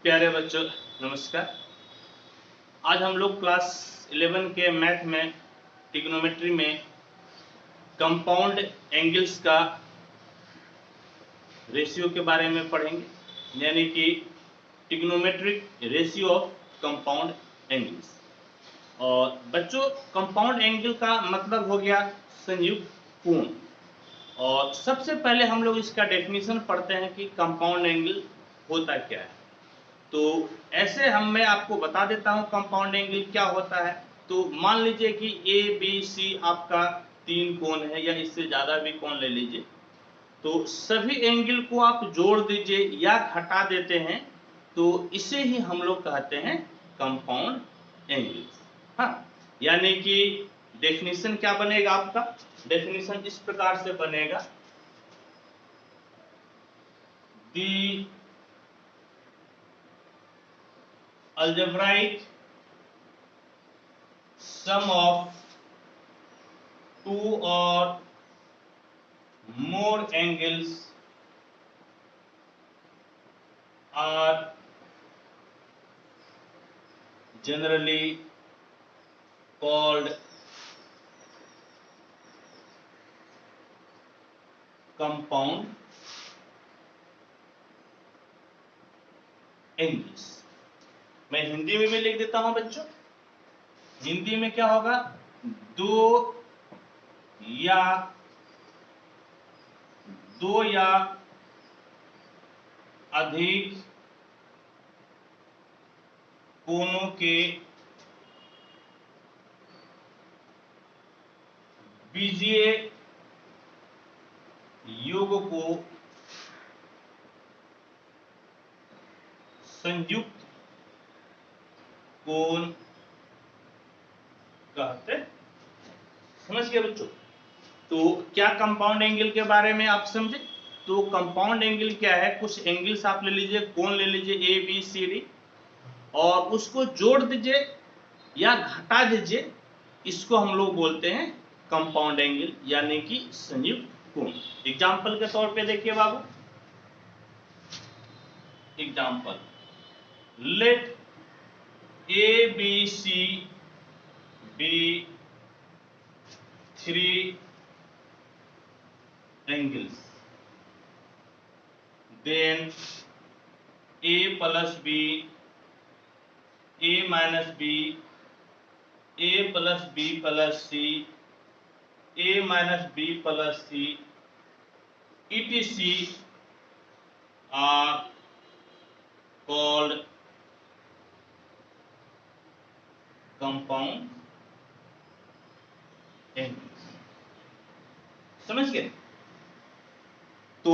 प्यारे बच्चों नमस्कार। आज हम लोग क्लास 11 के मैथ में ट्रिग्नोमेट्री में कंपाउंड एंगल्स का रेशियो के बारे में पढ़ेंगे, यानी कि trigonometric ratio of compound angles. और बच्चों कंपाउंड एंगल का मतलब हो गया संयुक्त कोण। और सबसे पहले हम लोग इसका डेफिनेशन पढ़ते हैं कि कंपाउंड एंगल होता क्या है। तो ऐसे मैं आपको बता देता हूं कंपाउंड एंगल क्या होता है। तो मान लीजिए कि ए बी सी आपका 3 कोण है या इससे ज्यादा भी कोण ले लीजिए, तो सभी एंगल को आप जोड़ दीजिए या घटा देते हैं तो इसे ही हम लोग कहते हैं कंपाउंड एंगल। हाँ, यानी कि डेफिनेशन क्या बनेगा आपका? डेफिनेशन इस प्रकार से बनेगा, दी algebraic sum of two or more angles are generally called compound angles। मैं हिंदी में भी लिख देता हूं बच्चों। हिंदी में क्या होगा? दो या अधिक कोणों के बीजीय योग को संयुक्त कोण कहते हैं। समझ गए बच्चों? तो क्या कंपाउंड एंगल के बारे में आप समझे? तो कंपाउंड एंगल क्या है? कुछ एंगल्स आप ले लीजिए, कोण ले लीजिए ए बी सी डी, और उसको जोड़ दीजिए या घटा दीजिए, इसको हम लोग बोलते हैं कंपाउंड एंगल यानी कि संयुक्त कोण। एग्जाम्पल के तौर पे देखिए बाबू, example let A B C be 3 angles, then a plus b, a minus b, a plus b plus c, a minus b plus c, etc. are called compound angles। समझ गए? तो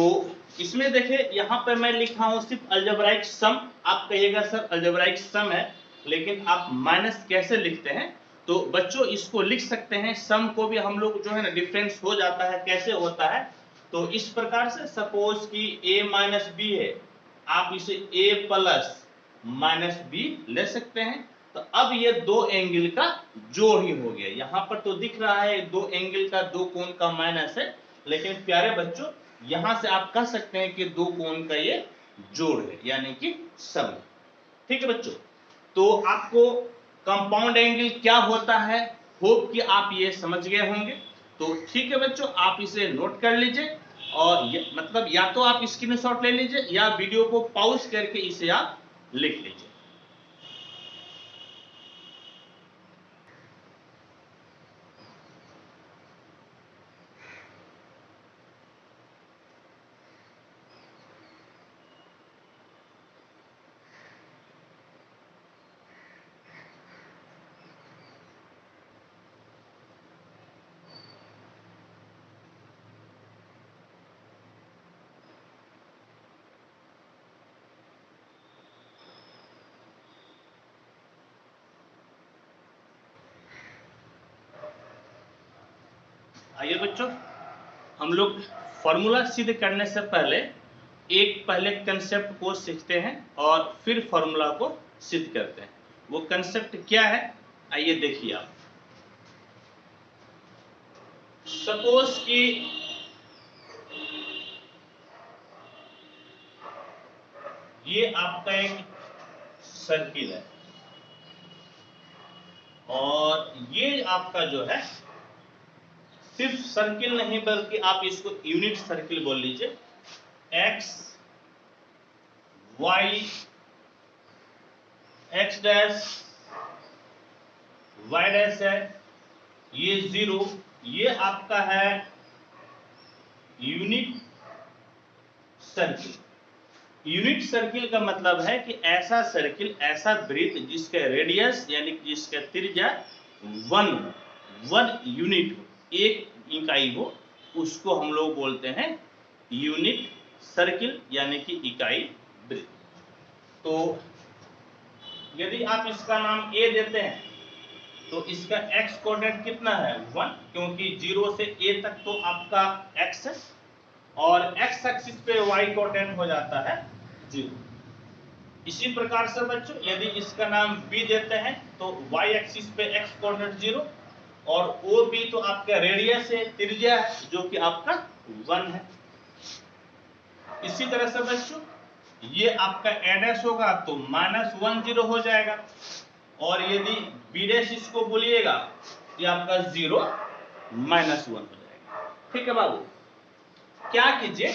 इसमें देखिए यहां पर मैं लिखा हूं सिर्फ अलजेब्राइक सम। आप कहिएगा सर अलजेब्राइक सम है, लेकिन आप माइनस कैसे लिखते हैं? तो बच्चों इसको लिख सकते हैं, सम को भी हम लोग जो है ना डिफरेंस हो जाता है। कैसे होता है? तो इस प्रकार से, सपोज कि a माइनस बी है, आप इसे a प्लस माइनस बी ले सकते हैं। तो अब ये दो एंगल का जोड़ ही हो गया। यहां पर तो दिख रहा है दो एंगल का, दो कोण का माइनस है, लेकिन प्यारे बच्चों यहां से आप कह सकते हैं कि दो कोण का ये जोड़ है, यानी कि सम। ठीक है बच्चों? तो आपको कंपाउंड एंगल क्या होता है, होप कि आप ये समझ गए होंगे। तो ठीक है बच्चों, आप इसे नोट कर लीजिए, और मतलब या तो आप स्क्रीनशॉट ले लीजिए या वीडियो को पॉज करके इसे आप लिख लीजिए। आइए बच्चों, हम लोग फॉर्मूला सिद्ध करने से पहले पहले कंसेप्ट को सीखते हैं और फिर फॉर्मूला को सिद्ध करते हैं। वो कंसेप्ट क्या है आइए देखिए आप। सपोज कि ये आपका एक सर्किल है। और ये आपका जो है सिर्फ सर्किल नहीं बल्कि आप इसको यूनिट सर्किल बोल लीजिए। X y x dash y dash है, ये 0, ये आपका है यूनिट सर्किल। यूनिट सर्किल का मतलब है कि ऐसा सर्किल, ऐसा वृत्त जिसका रेडियस यानी जिसका त्रिज्या 1 यूनिट हो, 1 इकाई हो, उसको हम लोग बोलते हैं यूनिट सर्किल यानी कि इकाई वृत्त। तो यदि आप इसका नाम A देते हैं तो इसका x कोऑर्डिनेट कितना है 1, क्योंकि 0 से A तक तो आपका x है, और x एक्सिस पे y कोऑर्डिनेट हो जाता है 0। इसी प्रकार से बच्चों यदि इसका नाम B देते हैं तो y एक्सिस पे x कोऑर्डिनेट 0, और OB तो आपका रेडियस है, त्रिज्या है, जो कि आपका 1 है। इसी तरह से बच्चों ये आपका A डैश होगा तो -1 0 हो जाएगा, और यदि B डैश इसको बोलिएगा ये आपका 0 -1 हो जाएगा। ठीक है बाबू, क्या कीजिए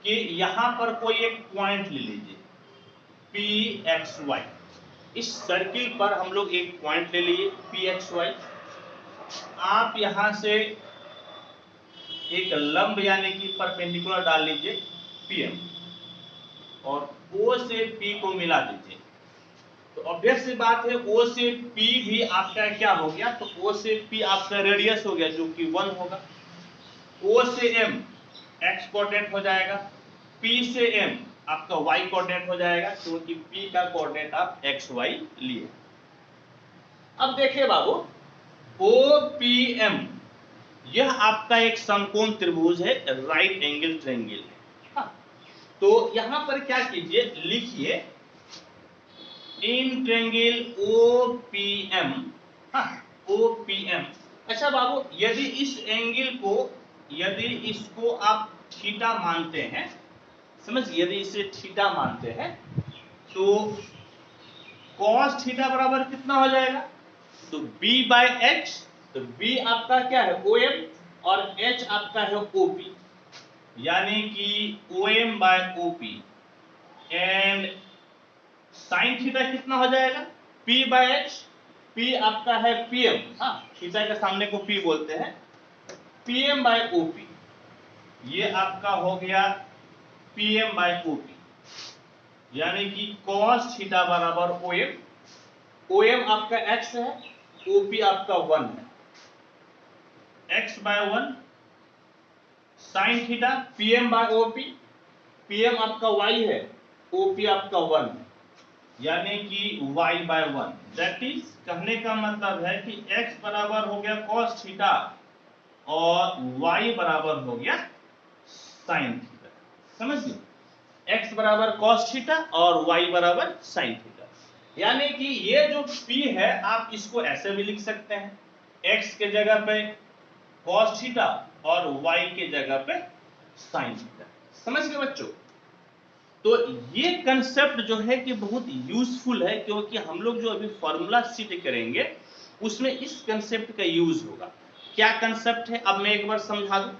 कि यहां पर कोई एक पॉइंट ले लीजिए PXY। इस सर्किल पर हम लोग एक पॉइंट ले लिए PXY। आप यहां से एक लंब यानी कि परपेंडिकुलर डाल लीजिए PM, और O से P को मिला दीजिए। तो ऑब्वियस सी बात है O से P भी आपका क्या हो गया, तो O से P आपका रेडियस हो गया जो कि 1 होगा। O से M x कोऑर्डिनेट हो जाएगा, P से M आपका y कोऑर्डिनेट हो जाएगा, क्योंकि P का कोऑर्डिनेट आप xy लिए। अब देखिए बाबू OPM यह आपका एक समकोण त्रिभुज है, राइट एंगल ट्रायंगल है। हाँ, तो यहां पर क्या कीजिए, लिखिए इन ट्रायंगल OPM। हाँ, OPM। अच्छा बाबू, यदि इस एंगल को, यदि इसको आप थीटा मानते हैं, समझिए यदि इसे थीटा मानते हैं तो cos थीटा बराबर कितना हो जाएगा, तो B/H। तो B आपका क्या है OM, और H आपका है OP, यानी कि OM/OP। एंड साइन थीटा कितना हो जाएगा P/H। P आपका है PM, हाँ थीटा के सामने को P बोलते हैं, PM/OP। ये आपका हो गया PM/OP, यानी कि cos थीटा बराबर OM। OM आपका x है, OP आपका 1 है, x/1 sin theta PM/OP। PM आपका y है, OP आपका 1 है, यानी कि y/1। दैट इज कहने का मतलब है कि x बराबर हो गया cos थीटा और y बराबर हो गया sin थीटा। समझ गए, x बराबर cos थीटा और y बराबर sin थीटा। यानी कि ये जो P है आप इसको ऐसे भी लिख सकते हैं, x के जगह पे cos थीटा और y के जगह पे sin थीटा। समझ गए बच्चों, तो ये कंसेप्ट जो है कि बहुत यूजफुल है, क्योंकि हम लोग जो अभी फॉर्मूला शीट करेंगे उसमें इस कंसेप्ट का यूज होगा। क्या कंसेप्ट है अब मैं एक बार समझा दूं।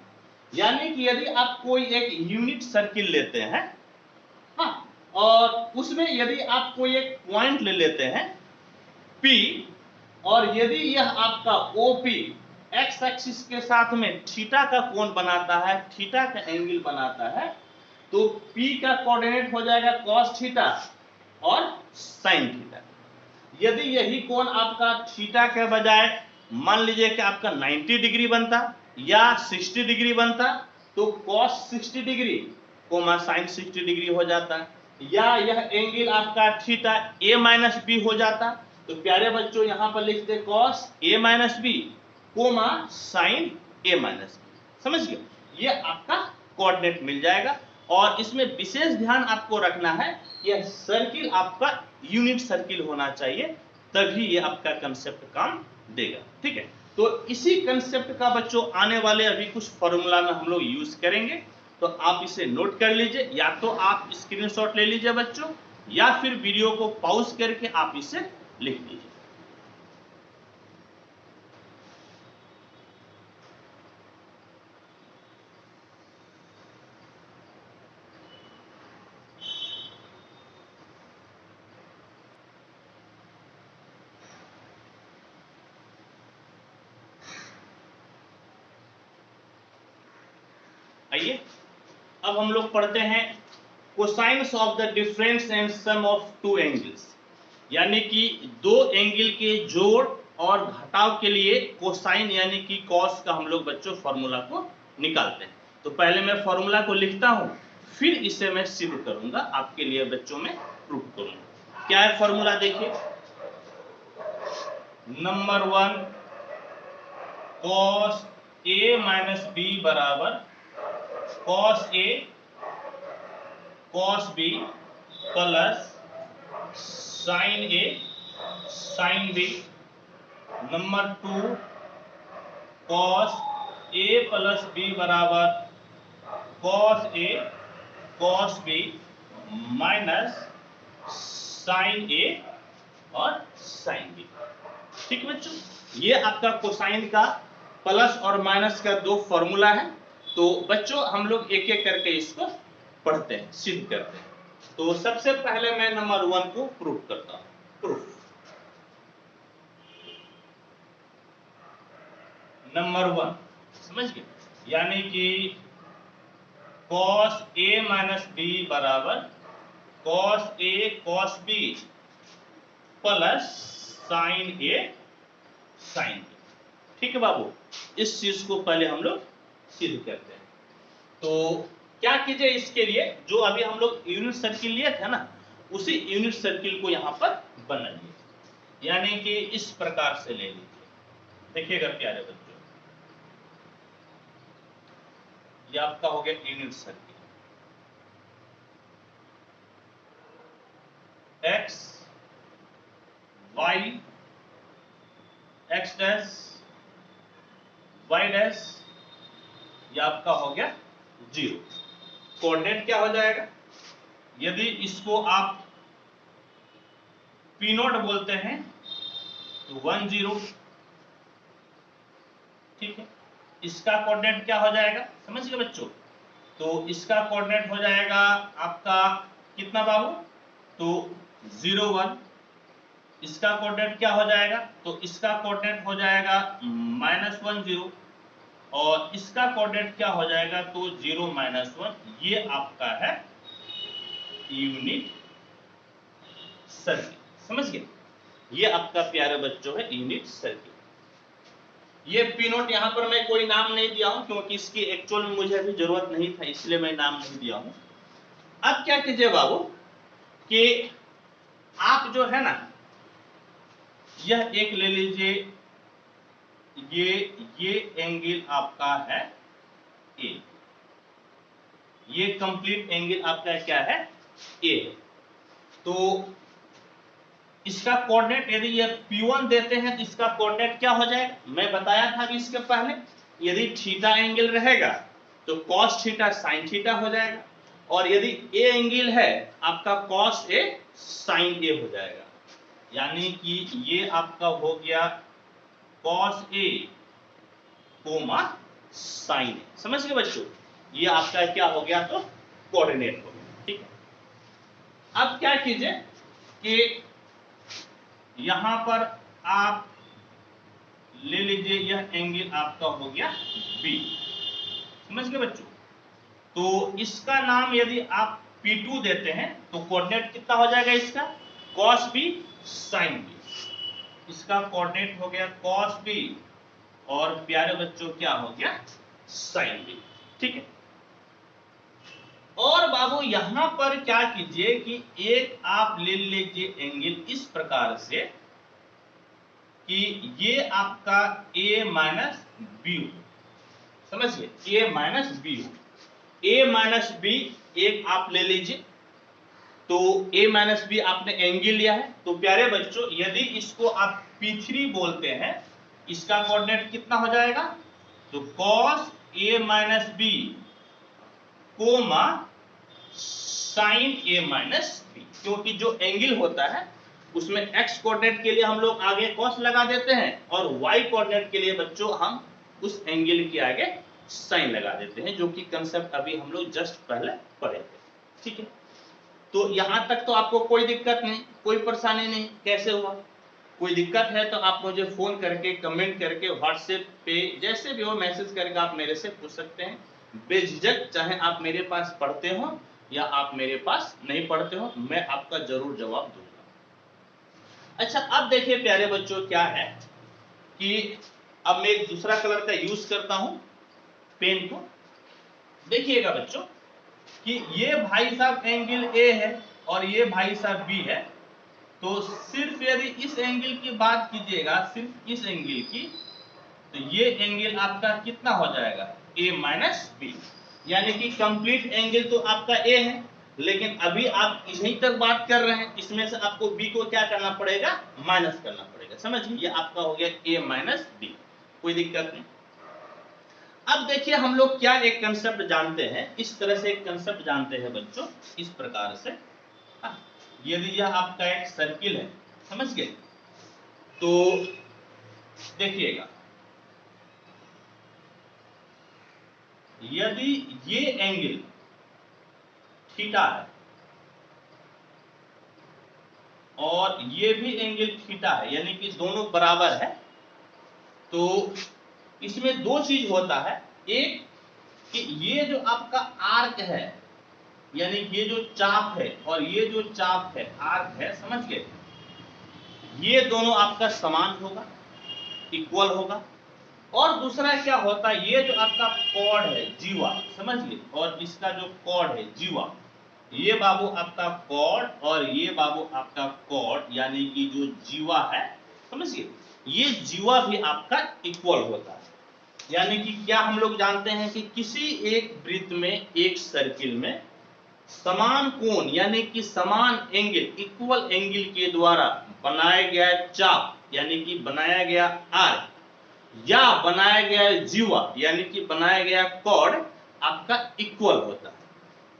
यानी कि यदि आप कोई एक यूनिट सर्किल लेते हैं, हाँ, और उसमें यदि आप कोई एक पॉइंट ले लेते हैं P, और यदि यह आपका OP x एक्सिस के साथ में थीटा का कोण बनाता है, थीटा का एंगल बनाता है, तो P का कोऑर्डिनेट हो जाएगा cos थीटा और sin थीटा। यदि यही कोण आपका थीटा के बजाय मान लीजिए कि आपका 90 डिग्री बनता या 60 डिग्री बनता, तो cos 60 degree comma sin 60 degree हो जाता, या यह एंगल आपका थीटा a-b हो जाता। तो प्यारे बच्चों यहां पर लिखते cos a-b coma sin a-b। समझ गए, ये आपका कोऑर्डिनेट मिल जाएगा। और इसमें विशेष ध्यान आपको रखना है, यह सर्किल आपका यूनिट सर्किल होना चाहिए, तभी ये आपका कंसेप्ट काम देगा। ठीक है, तो इसी कंसेप्ट का बच्चों आने वाले अभी कुछ फॉर्मूला में हम लोग यूज करेंगे, तो आप इसे नोट कर लीजिए, या तो आप स्क्रीनशॉट ले लीजिए बच्चों, या फिर वीडियो को पॉज करके आप इसे लिख लीजिए। आइए अब हम लोग पढ़ते हैं cosines of the difference and sum of two angles, यानी कि दो एंगल के जोड़ और घटाव के लिए कोसाइन यानी कि कॉस का हम लोग बच्चों फॉर्मूला को निकालते हैं। तो पहले मैं फॉर्मूला को लिखता हूं, फिर इसे मैं सिद्ध करूंगा, आपके लिए बच्चों में प्रूफ करूंगा। क्या है फॉर्मूला देखिए, number 1 cos A minus B बराबर cos A cos B plus sine A sign B. Number 2 cos A plus B बराबर cos A cos B minus sine A और साइन बी। ठीक है बच्चों, ये आपका कोसाइन का प्लस और माइनस का दो फॉर्मूला है। तो बच्चों हम लोग एक एक करके इसको पढ़ते हैं, सिद्ध करते हैं। तो सबसे पहले मैं नंबर 1 को प्रूफ करता हूं। प्रूफ नंबर 1 समझ गए, यानी कि cos a माइनस बी बराबर cos a cos b plus sine a sine b। ठीक है बाबू, इस चीज को पहले हम लोग सिद्ध करते हैं। तो क्या कीजिए, इसके लिए जो अभी हम लोग यूनिट सर्किल लिए थे ना, उसी यूनिट सर्किल को यहां पर बनाइए, यानी कि इस प्रकार से ले लीजिए। देखिएगा प्यारे बच्चों, ये आपका हो गया unit circle. X y x dash y dash, ये आपका हो गया 0। कोऑर्डिनेट क्या हो जाएगा, यदि इसको आप पी नोट बोलते हैं तो 1 0। ठीक है, इसका कोऑर्डिनेट क्या हो जाएगा समझ गए बच्चों, तो इसका कोऑर्डिनेट हो जाएगा आपका कितना बाबू, तो 0 1। इसका कोऑर्डिनेट क्या हो जाएगा, तो इसका कोऑर्डिनेट हो जाएगा -1 0, और इसका कोऑर्डिनेट क्या हो जाएगा, तो 0 -1। ये आपका है यूनिट सर्किल, समझ गए। ये आपका प्यारे बच्चों है यूनिट सर्किल। ये पी नोट यहां पर मैं कोई नाम नहीं दिया हूं, क्योंकि इसकी एक्चुअल में मुझे अभी जरूरत नहीं था, इसलिए मैं नाम नहीं दिया हूं। अब क्या कीजिए बाबू कि आप जो है ना, यह एक ले लीजिए, ये एंगल आपका है ए, ये कंप्लीट एंगल आपका क्या है ए। तो इसका कोऑर्डिनेट यदि ये P1 देते हैं तो इसका कोऑर्डिनेट क्या हो जाएगा, मैं बताया था अभी इसके पहले, यदि थीटा एंगल रहेगा तो cos थीटा sin थीटा हो जाएगा, और यदि ए एंगल है आपका cos a sin a हो जाएगा। यानी कि ये आपका हो गया cos a sin a, समझ गए बच्चों। ये आपका क्या हो गया, तो कोऑर्डिनेट हो गया। ठीक है, अब क्या कीजिए कि यहां पर आप ले लीजिए, यह एंगल आपका हो गया B, समझ गए बच्चों। तो इसका नाम यदि आप P2 देते हैं तो कोऑर्डिनेट कितना हो जाएगा इसका, cos B sin B। इसका कोऑर्डिनेट हो गया cos B, और प्यारे बच्चों क्या हो गया sin B। ठीक है, और बाबू यहां पर क्या कीजिए कि एक आप ले लीजिए एंगल इस प्रकार से कि ये आपका a माइनस बी हो, समझिए a माइनस बी हो। a माइनस बी एक आप ले लीजिए, तो a माइनस बी आपने एंगल लिया है। तो प्यारे बच्चों यदि इसको आप P3 बोलते हैं, इसका कोऑर्डिनेट कितना हो जाएगा, तो cos a minus b comma sine a minus b. क्योंकि जो एंगल होता है उसमें x कोऑर्डिनेट के लिए हम लोग आगे cos लगा देते हैं और y कोऑर्डिनेट के लिए बच्चों हम उस एंगल के आगे साइन लगा देते हैं, जो कि कंसेप्ट अभी हम लोग जस्ट पहले पढ़े थे। ठीक है, तो यहां तक तो आपको कोई दिक्कत नहीं, कोई परेशानी नहीं, कैसे हुआ? कोई दिक्कत है तो आप मुझे फोन करके, कमेंट करके, व्हाट्सएप पे, जैसे भी हो मैसेज करके आप मेरे से पूछ सकते हैं बेझिझक, चाहे आप मेरे पास पढ़ते हो या आप मेरे पास नहीं पढ़ते हो, मैं आपका जरूर जवाब दूंगा। अच्छा, अब देखिए प्यारे बच्चों क्या है कि अब मैं एक दूसरा कलर का यूज करता हूं पेन को। देखिएगा बच्चों कि ये भाई साहब एंगल ए है और ये भाई साहब बी है, तो सिर्फ यदि इस एंगल की बात कीजिएगा, सिर्फ इस एंगल की, तो ये एंगल आपका कितना हो जाएगा? a माइनस बी, यानी कि कंप्लीट एंगल तो आपका a है, लेकिन अभी आप यहीं तक बात कर रहे हैं, इसमें से आपको b को क्या करना पड़ेगा? माइनस करना पड़ेगा। समझिए, ये आपका हो गया a माइनस बी, कोई दिक्कत नहीं। अब देखिए हम लोग क्या एक कंसेप्ट जानते हैं, इस तरह से एक कंसेप्ट जानते हैं बच्चों, इस प्रकार से। यदि यह आपका एक सर्किल है, समझ गए, तो देखिएगा यदि ये एंगल थीटा है और ये भी एंगल थीटा है, यानी कि दोनों बराबर है, तो इसमें दो चीज होता है। एक कि ये जो आपका आर्क है, यानी ये जो चाप है और ये जो चाप है, आर्क है, समझ गए, ये दोनों आपका समान होगा, इक्वल होगा। और दूसरा क्या होता है, ये जो आपका कॉर्ड है जीवा, समझिए, और इसका जो कॉर्ड है जीवा, ये बाबू आपका कॉर्ड और ये बाबू आपका कॉर्ड, यानी कि जो जीवा है, समझिए, ये जीवा भी आपका इक्वल होता है। यानी कि क्या हम लोग जानते हैं कि किसी एक वृत्त में, एक सर्किल में समान कोण, यानी कि समान एंगल, इक्वल एंगल के द्वारा बनाया गया चाप, यानी कि बनाया गया आर्क, या बनाया गया जीवा, यानी कि बनाया गया कॉर्ड आपका इक्वल होता है।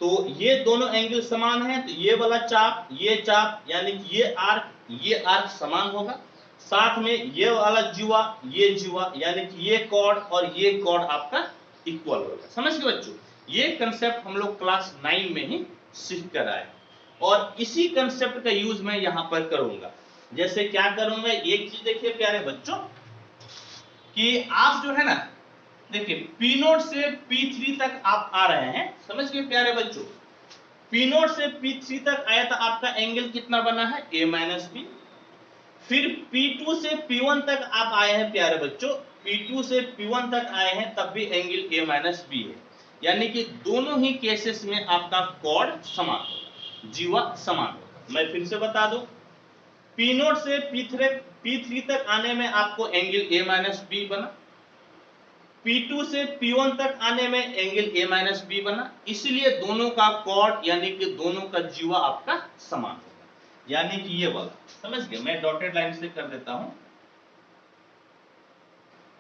तो ये दोनों एंगल समान है, तो ये वाला चाप, ये चाप, यानी कि ये आर्क समान होगा। साथ में ये वाला जीवा, ये जीवा, यानी कि ये कॉर्ड और ये कॉर्ड आपका इक्वल होगा। समझ गए बच्चों, ये कंसेप्ट हम लोग क्लास 9 में ही सीख कर आए, और इसी कंसेप्ट का यूज मैं यहां पर करूंगा। जैसे क्या करूंगा, एक चीज देखिए प्यारे बच्चों कि आप जो है ना, देखिए पी नोट से P3 तक आप आ रहे हैं, समझ गए प्यारे बच्चों, पी नोट से P3 तक आया था, आपका एंगल कितना बना है? a minus b. फिर P2 से P1 तक आप आए हैं प्यारे बच्चों, P2 से P1 तक आए हैं, तब भी एंगल a माइनस बी है, यानी कि दोनों ही केसेस में आपका कॉर्ड समान होगा, जीवा समान होगा। मैं फिर से बता दूं, P नोट से P3 तक आने में आपको एंगल a माइनस बी बना, P2 से P1 तक आने में एंगल a माइनस बी बना, इसलिए दोनों का कॉर्ड, यानी कि दोनों का जीवा आपका समान होगा, यानी कि ये वाला, समझ गए, मैं डॉटेड लाइन से कर देता हूं,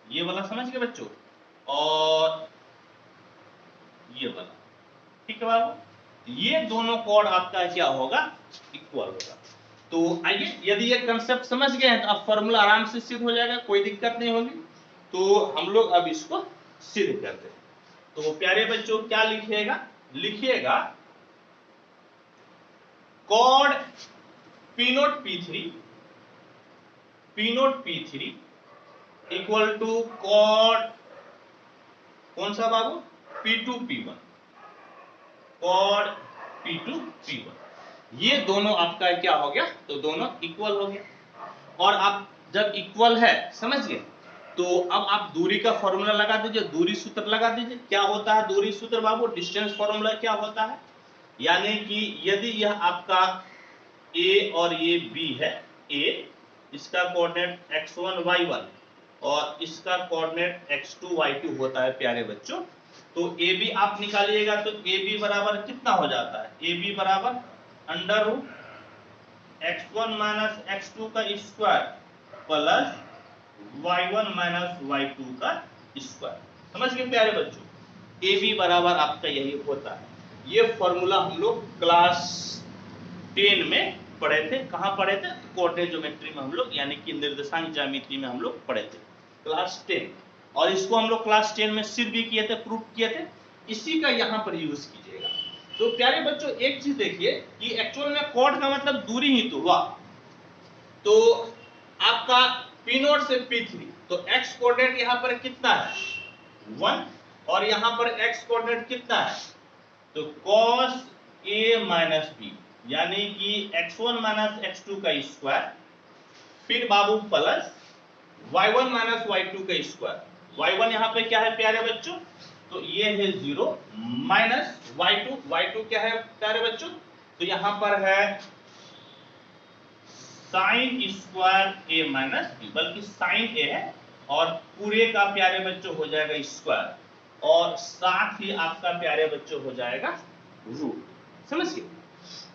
ये वाला, समझ गए बच्चों, और ये वाला, ठीक है बाबू, ये दोनों कॉर्ड आपका क्या होगा? इक्वल होगा। तो आइए, यदि ये कंसेप्ट समझ गए हैं तो अब फॉर्मूला आराम से सिद्ध हो जाएगा, कोई दिक्कत नहीं होगी। तो हम लोग अब इसको सिद्ध करते हैं। तो प्यारे बच्चों क्या लिखिएगा? लिखिएगा chord P naught P3 equal to chord कौन सा बाबू? P2 P1, cord P2 P1, ये दोनों आपका क्या हो गया? तो दोनों इक्वल हो गया। और आप जब इक्वल है, समझिए, तो अब आप दूरी का फॉर्मूला लगा दीजिए, दूरी सूत्र लगा दीजिए। क्या होता है दूरी सूत्र बाबू? डिस्टेंस फॉर्मूला क्या होता है? यानी कि यदि यह आपका A और ये B है, A इसका कोऑर्डिनेट x1 y1 और इसका कोऑर्डिनेट x2 y2 होता है प्यारे बच्चों, तो AB आप निकालिएगा तो AB बराबर कितना हो जाता है? AB बराबर under root x1 minus x2 का square plus y1 minus y2 का स्क्वायर। समझ गए प्यारे बच्चों, AB बराबर आपका यही होता है। ये फॉर्मूला हम लोग क्लास 10 में पढ़े थे। कहाँ पढ़े थे? कोऑर्डिनेट ज्योमेट्री में हम लोग, यानी कि निर्देशांक ज्यामिति में हम लोग पढ़े थे, क्लास 10। और इसको हम लोग क्लास 10 में सिद्ध भी किए थे, प्रूफ किए थे। इसी का यहाँ पर यूज कीजिएगा। तो प्यारे बच्चों एक चीज देखिए कि एक्चुअल में कॉर्ड का मतलब दूरी ही तो हुआ। तो आपका P0 से P3, तो x कोऑर्डिनेट यहाँ पर कितना है? 1, और यहाँ पर x कोऑर्डिनेट कितना है? तो cos a माइनस b, यानी कि x1 माइनस x2 का स्क्वायर, फिर बाबू प्लस y1 माइनस y2 का स्क्वायर। y1 यहाँ पे क्या है प्यारे बच्चों? तो ये है 0 माइनस y2 क्या है प्यारे बच्चों? तो यहाँ पर है sine square a minus b, बल्कि साइन a है और पूरे का प्यारे बच्चों हो जाएगा स्क्वायर, और साथ ही आपका प्यारे बच्चों हो जाएगा रूट। समझिए।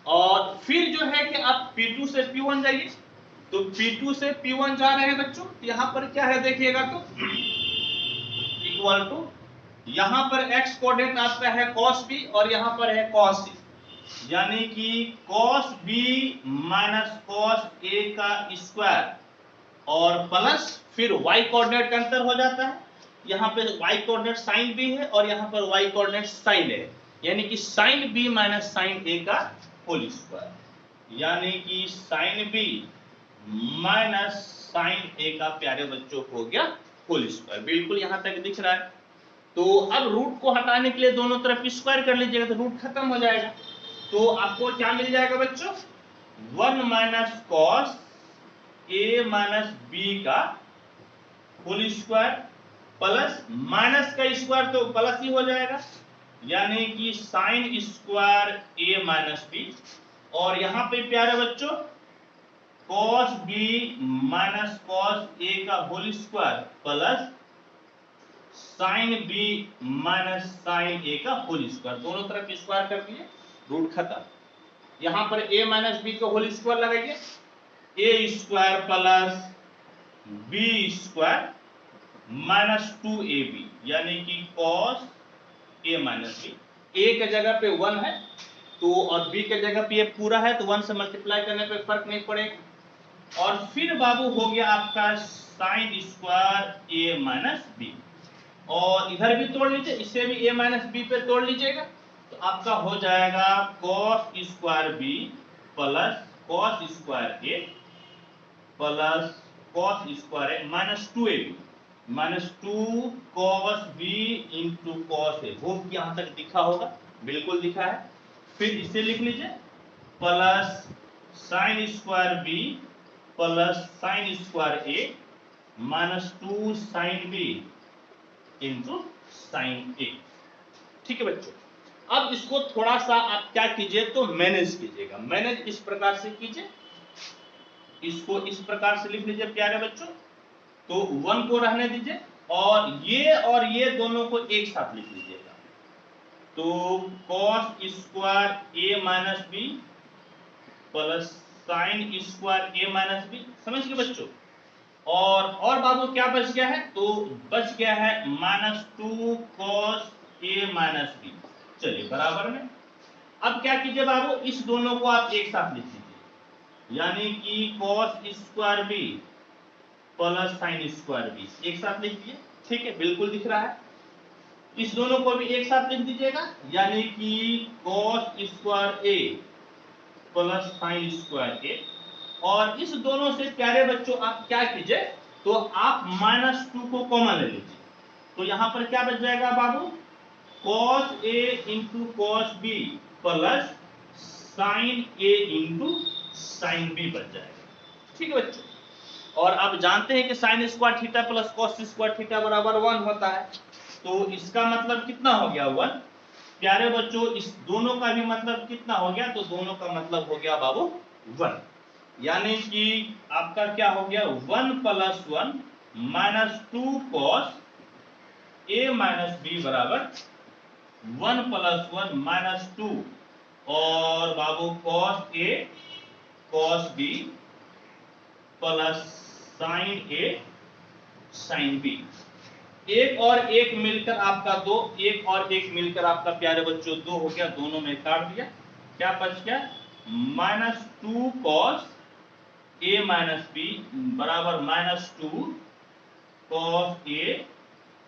और फिर जो है कि आप P2 से P1 जाइए। तो P2 से P1 जा रहे हैं बच्चों, यहाँ पर क्या है देखिएगा, तो इक्वल टू, यहाँ पर x कोऑर्डिनेट आपका है cos b और यहाँ पर है cos a, यानी कि cos b minus cos a का स्क्वायर और प्लस फिर y कोऑर्डिनेट का अंतर हो जाता है। यहाँ पे y कोऑर्डिनेट sin b है और यहाँ पर y कोऑर्डिनेट sin a, यानी कि sin b minus sin a का होल स्क्वायर, यानी कि sin b minus sin a का प्यारे बच्चों हो गया होल स्क्वायर। बिल्कुल यहाँ तक दिख रहा है। तो अब रूट को हटाने के लिए दोनों तरफ स्क्वायर कर लीजिएगा तो रूट खत्म हो जाएगा। तो आपको क्या मिल जाएगा बच्चों? 1 minus cos a minus b का होल स्क्वायर प्लस माइनस का स्क्वायर तो प्लस ही हो जाएगा, यानी कि sine square a minus b, और यहाँ पे प्यारे बच्चों cos b minus cos a का whole square plus sine b minus sine a का होल स्क्वायर, दोनों तरफ स्क्वायर कर दिए, रूट खत्म। यहाँ पर a माइनस b का होल स्क्वायर लगाइए, a square plus b square minus 2ab, यानी कि cos a minus b। a के जगह पे 1 है तो, और b के जगह पे ये पूरा है तो 1 से मल्टीप्लाई करने पे फर्क नहीं पड़ेगा। और फिर बाबू हो गया आपका sine square a minus b, और इधर भी तोड़ लीजिए, इसे भी a माइनस b पे तोड़ लीजिएगा तो आपका हो जाएगा cos square b plus cos square a plus cos square a minus 2ab minus 2 cos b into cos a। Hope यहाँ तक दिखा होगा, बिल्कुल दिखा है। फिर इसे लिख लीजिए plus sine square b plus sine square a minus 2 sine b into sine a। ठीक है बच्चों, अब इसको थोड़ा सा आप क्या कीजिए तो मैनेज कीजिएगा। मैनेज इस प्रकार से कीजिए, इसको इस प्रकार से लिख लीजिए प्यारे बच्चों। तो 1 को रहने दीजिए और ये दोनों को एक साथ लिख लीजिएगा। तो cos square a minus b plus sine square a minus b, समझ गए बच्चों। और बाबू क्या बच गया है? तो बच गया है minus 2 cos a minus b। चलिए बराबर में, अब क्या कीजिए बाबू, इस दोनों को आप एक साथ लिख लीजिए, यानी कि cos square b plus sine square b एक साथ लिख दिए। ठीक है, बिल्कुल दिख रहा है। इस दोनों को भी एक साथ लिख दीजिएगा, यानी कि cos square a plus sine square a, और इस दोनों से प्यारे बच्चों आप क्या कीजिए तो आप माइनस 2 को कॉमन ले लीजिए। तो यहां पर क्या बच जाएगा बाबू? cos a into cos b plus sine a into sine b बच जाएगा। ठीक है बच्चों, और आप जानते हैं कि sine square theta plus cos square theta बराबर 1 होता है। तो इसका मतलब कितना हो गया? 1। प्यारे बच्चों इस दोनों का भी मतलब कितना हो गया? तो दोनों का मतलब हो गया बाबू 1, यानी कि आपका क्या हो गया? 1 plus 1 minus 2 cos a minus b बराबर 1 प्लस 1 माइनस 2, और बाबू cos a cos b plus sine a sine b। एक और एक मिलकर आपका 2, एक और एक मिलकर आपका प्यारे बच्चों 2 हो गया, दोनों में काट दिया। क्या बच गया? Minus 2 cos A minus B बराबर माइनस 2 कॉस ए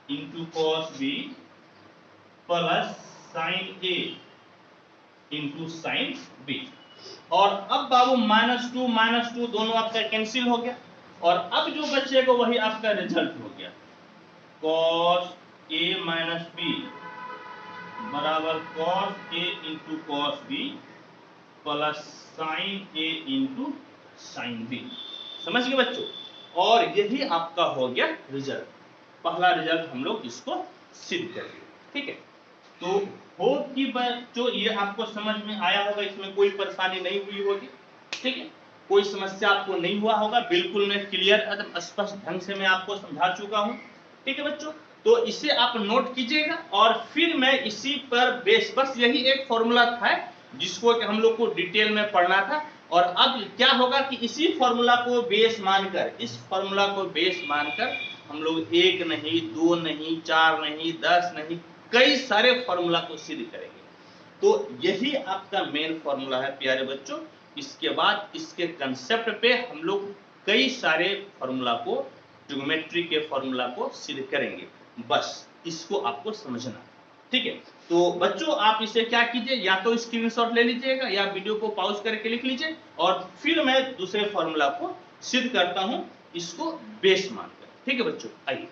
into cos B plus sine ए इंटू साइन बी। और अब बाबू माइनस टू दोनों आपका कैंसिल हो गया, और अब जो बचेगा वही आपका रिजल्ट हो गया, कॉस ए माइनस बी बराबर कॉस ए into cos B plus sine ए इंटू साइन बी। समझ गए बच्चों? और यही आपका हो गया रिजल्ट, पहला रिजल्ट हम लोग इसको सिद्ध करेंगे। ठीक है, तो होप कि बच्चों ये आपको समझ में आया होगा, इसमें कोई परेशानी नहीं हुई होगी। ठीक है, कोई समस्या आपको नहीं हुआ होगा, बिल्कुल मैं क्लियर एकदम स्पष्ट ढंग से मैं आपको समझा चुका हूं। ठीक है बच्चों, तो इसे आप नोट कीजिएगा, और फिर मैं इसी पर बेस, बस यही एक फॉर्मूला था जिसको कि हम लोग को डिटेल में पढ़ना था। और अब क्या होगा कि इसी फॉर्मूला को बेस मानकर, इस फॉर्मूला को बेस मानकर हम लोग 1 नहीं, 2 नहीं, 4 नहीं, 10 नहीं, कई सारे फॉर्मूला को सिद्ध करेंगे। तो यही आपका मेन फॉर्मूला है प्यारे बच्चों। इसके बाद इसके कंसेप्ट पे हम लोग कई सारे फॉर्मूला को, ट्रिग्नोमेट्री के फॉर्मूला को सिद्ध करेंगे। बस इसको आपको समझना। ठीक है, तो बच्चों आप इसे क्या कीजिए, या तो स्क्रीनशॉट ले लीजिएगा या वीडियो को पॉज करके लिख लीजिए, और फिर मैं दूसरे फॉर्मूला को सिद्ध करता हूं इसको बेस मानकर। ठीक है बच्चों, आइए।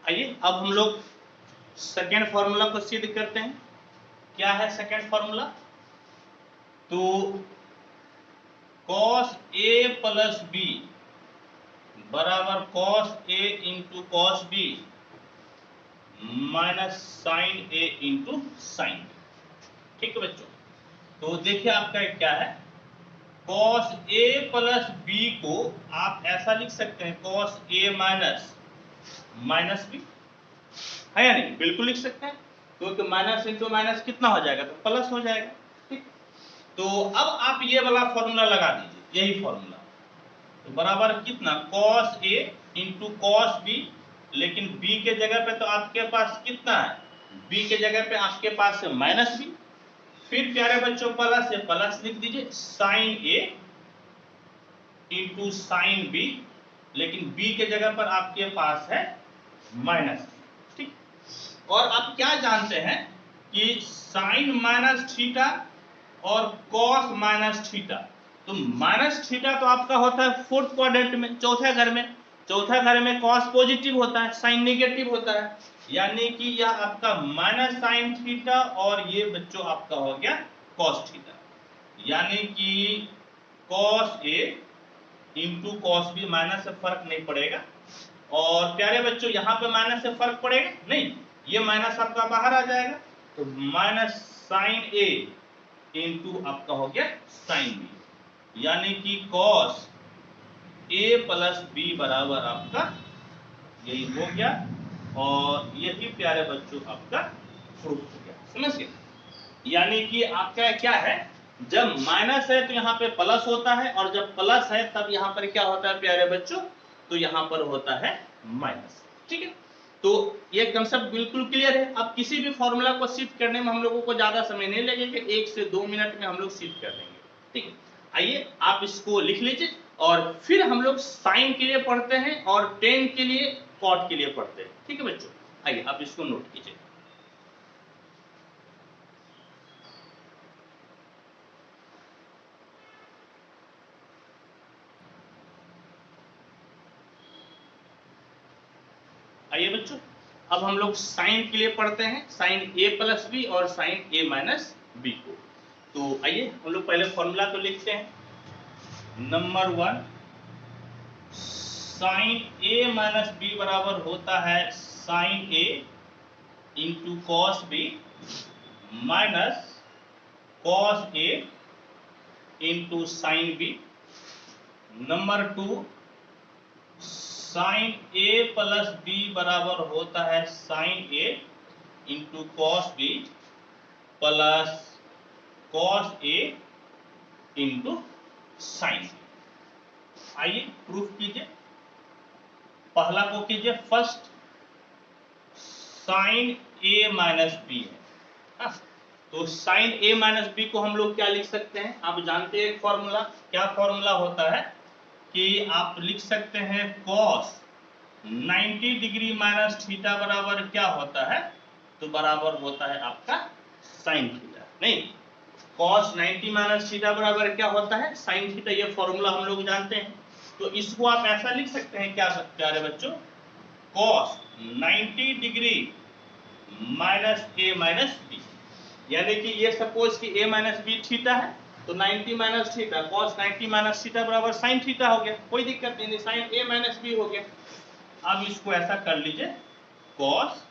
आइए अब हम लोग सेकेंड फॉर्मूला को सिद्ध करते हैं। क्या है सेकेंड फॉर्मूला? तो cos a प्लस बी बराबर cos a into cos B minus sine A into sine B. ठीक है बच्चों, तो देखिए आपका क्या है, cos a प्लस बी को आप ऐसा लिख सकते हैं, cos a माइनस बी, है या नहीं? बिल्कुल लिख सकते हैं, क्योंकि माइनस इंटू माइनस कितना हो जाएगा, तो प्लस हो जाएगा। ठीक, तो अब आप ये वाला फॉर्मूला लगा दीजिए, यही फॉर्मूला, तो बराबर कितना, cos a into cos B, लेकिन b के जगह पे तो आपके पास कितना है, b के जगह पे आपके पास है माइनस बी, फिर प्यारे बच्चों प्लस से प्लस लिख दीजिए, sine a into sine B, लेकिन b के जगह पर आपके पास है माइनस। ठीक, और आप क्या जानते हैं कि साइन माइनस थीटा और कॉस माइनस थीटा, तो माइनस थीटा तो आपका होता है फोर्थ क्वाड्रेंट में, चौथे घर में, चौथा घर में कॉस पॉजिटिव होता है, साइन नेगेटिव होता है, यानी कि यह आपका माइनस साइन थीटा, और ये बच्चों आपका हो गया कॉस थीटा, यानी कि कॉस ए इंटू कॉस बी, माइनस से फर्क नहीं पड़ेगा। और प्यारे बच्चों यहाँ पे माइनस से फर्क पड़ेगा नहीं, ये माइनस आपका बाहर आ जाएगा, तो माइनस साइन ए इंटू आपका हो गया साइन बी, यानी कि कॉस ए प्लस बी बराबर आपका यही हो गया, और यही प्यारे बच्चों आपका प्रूफ हो गया। समझ गए? यानी कि आपका क्या है, जब माइनस है तो यहाँ पे प्लस होता है, और जब प्लस है तब यहाँ पर क्या होता है प्यारे बच्चों, तो यहाँ पर होता है माइनस। ठीक है, तो ये कंसेप्ट बिल्कुल क्लियर है। अब किसी भी फॉर्मूला को सिद्ध करने में हम लोगों को ज्यादा समय नहीं लगेगा, 1 से 2 मिनट में हम लोग सिद्ध कर देंगे। ठीक है, आइए आप इसको लिख लीजिए, और फिर हम लोग साइन के लिए पढ़ते हैं और टेन के लिए, कॉट के लिए पढ़ते हैं। ठीक है बच्चों, आइए आप इसको नोट कीजिए। आइए बच्चों, अब हम लोग साइन के लिए पढ़ते हैं, साइन ए प्लस बी और साइन ए माइनस बी को। तो आइए हम लोग पहले फॉर्मूला को लिखते हैं। Number 1, sine A minus B बराबर होता है sine A into cos B minus cos A into sine B. Number 2, sine A plus B बराबर होता है साइन ए into cos B plus cos ए इंटू साइन। आइए प्रूफ कीजिए। पहला को कीजिए first, sine A minus B है। हाँ? तो साइन ए माइनस बी को हम लोग क्या लिख सकते हैं, आप जानते हैं फॉर्मूला, क्या फॉर्मूला होता है कि आप लिख सकते हैं कॉस 90 डिग्री माइनस थीटा बराबर क्या होता है, तो बराबर होता है आपका साइन थीटा। नहीं, कॉस 90 माइनस थीटा बराबर क्या होता है, साइन थीटा। ये फॉर्मूला हम लोग जानते हैं। तो इसको आप ऐसा लिख सकते हैं क्या प्यारे बच्चों, cos 90 degree minus A minus B, यानी कि ये सपोज कि ए माइनस बी थीटा है, तो 90 minus theta cos 90 minus theta बराबर साइन थीटा हो गया, कोई दिक्कत नहीं, साइन ए माइनस बी हो गया। अब इसको ऐसा कर लीजिए, cos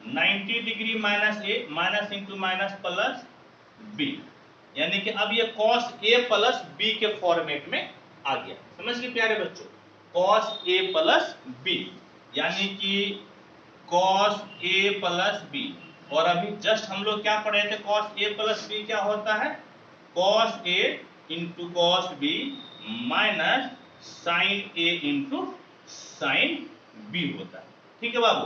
90 degree minus A minus into minus plus B, यानी कि अब ये कॉस ए प्लस बी के फॉर्मेट में आ गया। समझ गए प्यारे बच्चों, कॉस ए प्लस बी, यानी कि कॉस ए प्लस बी। और अभी जस्ट हम लोग क्या पढ़े थे, कॉस ए प्लस बी क्या होता है, कॉस ए into cos B minus sine ए इंटू साइन बी होता है। ठीक है बाबू।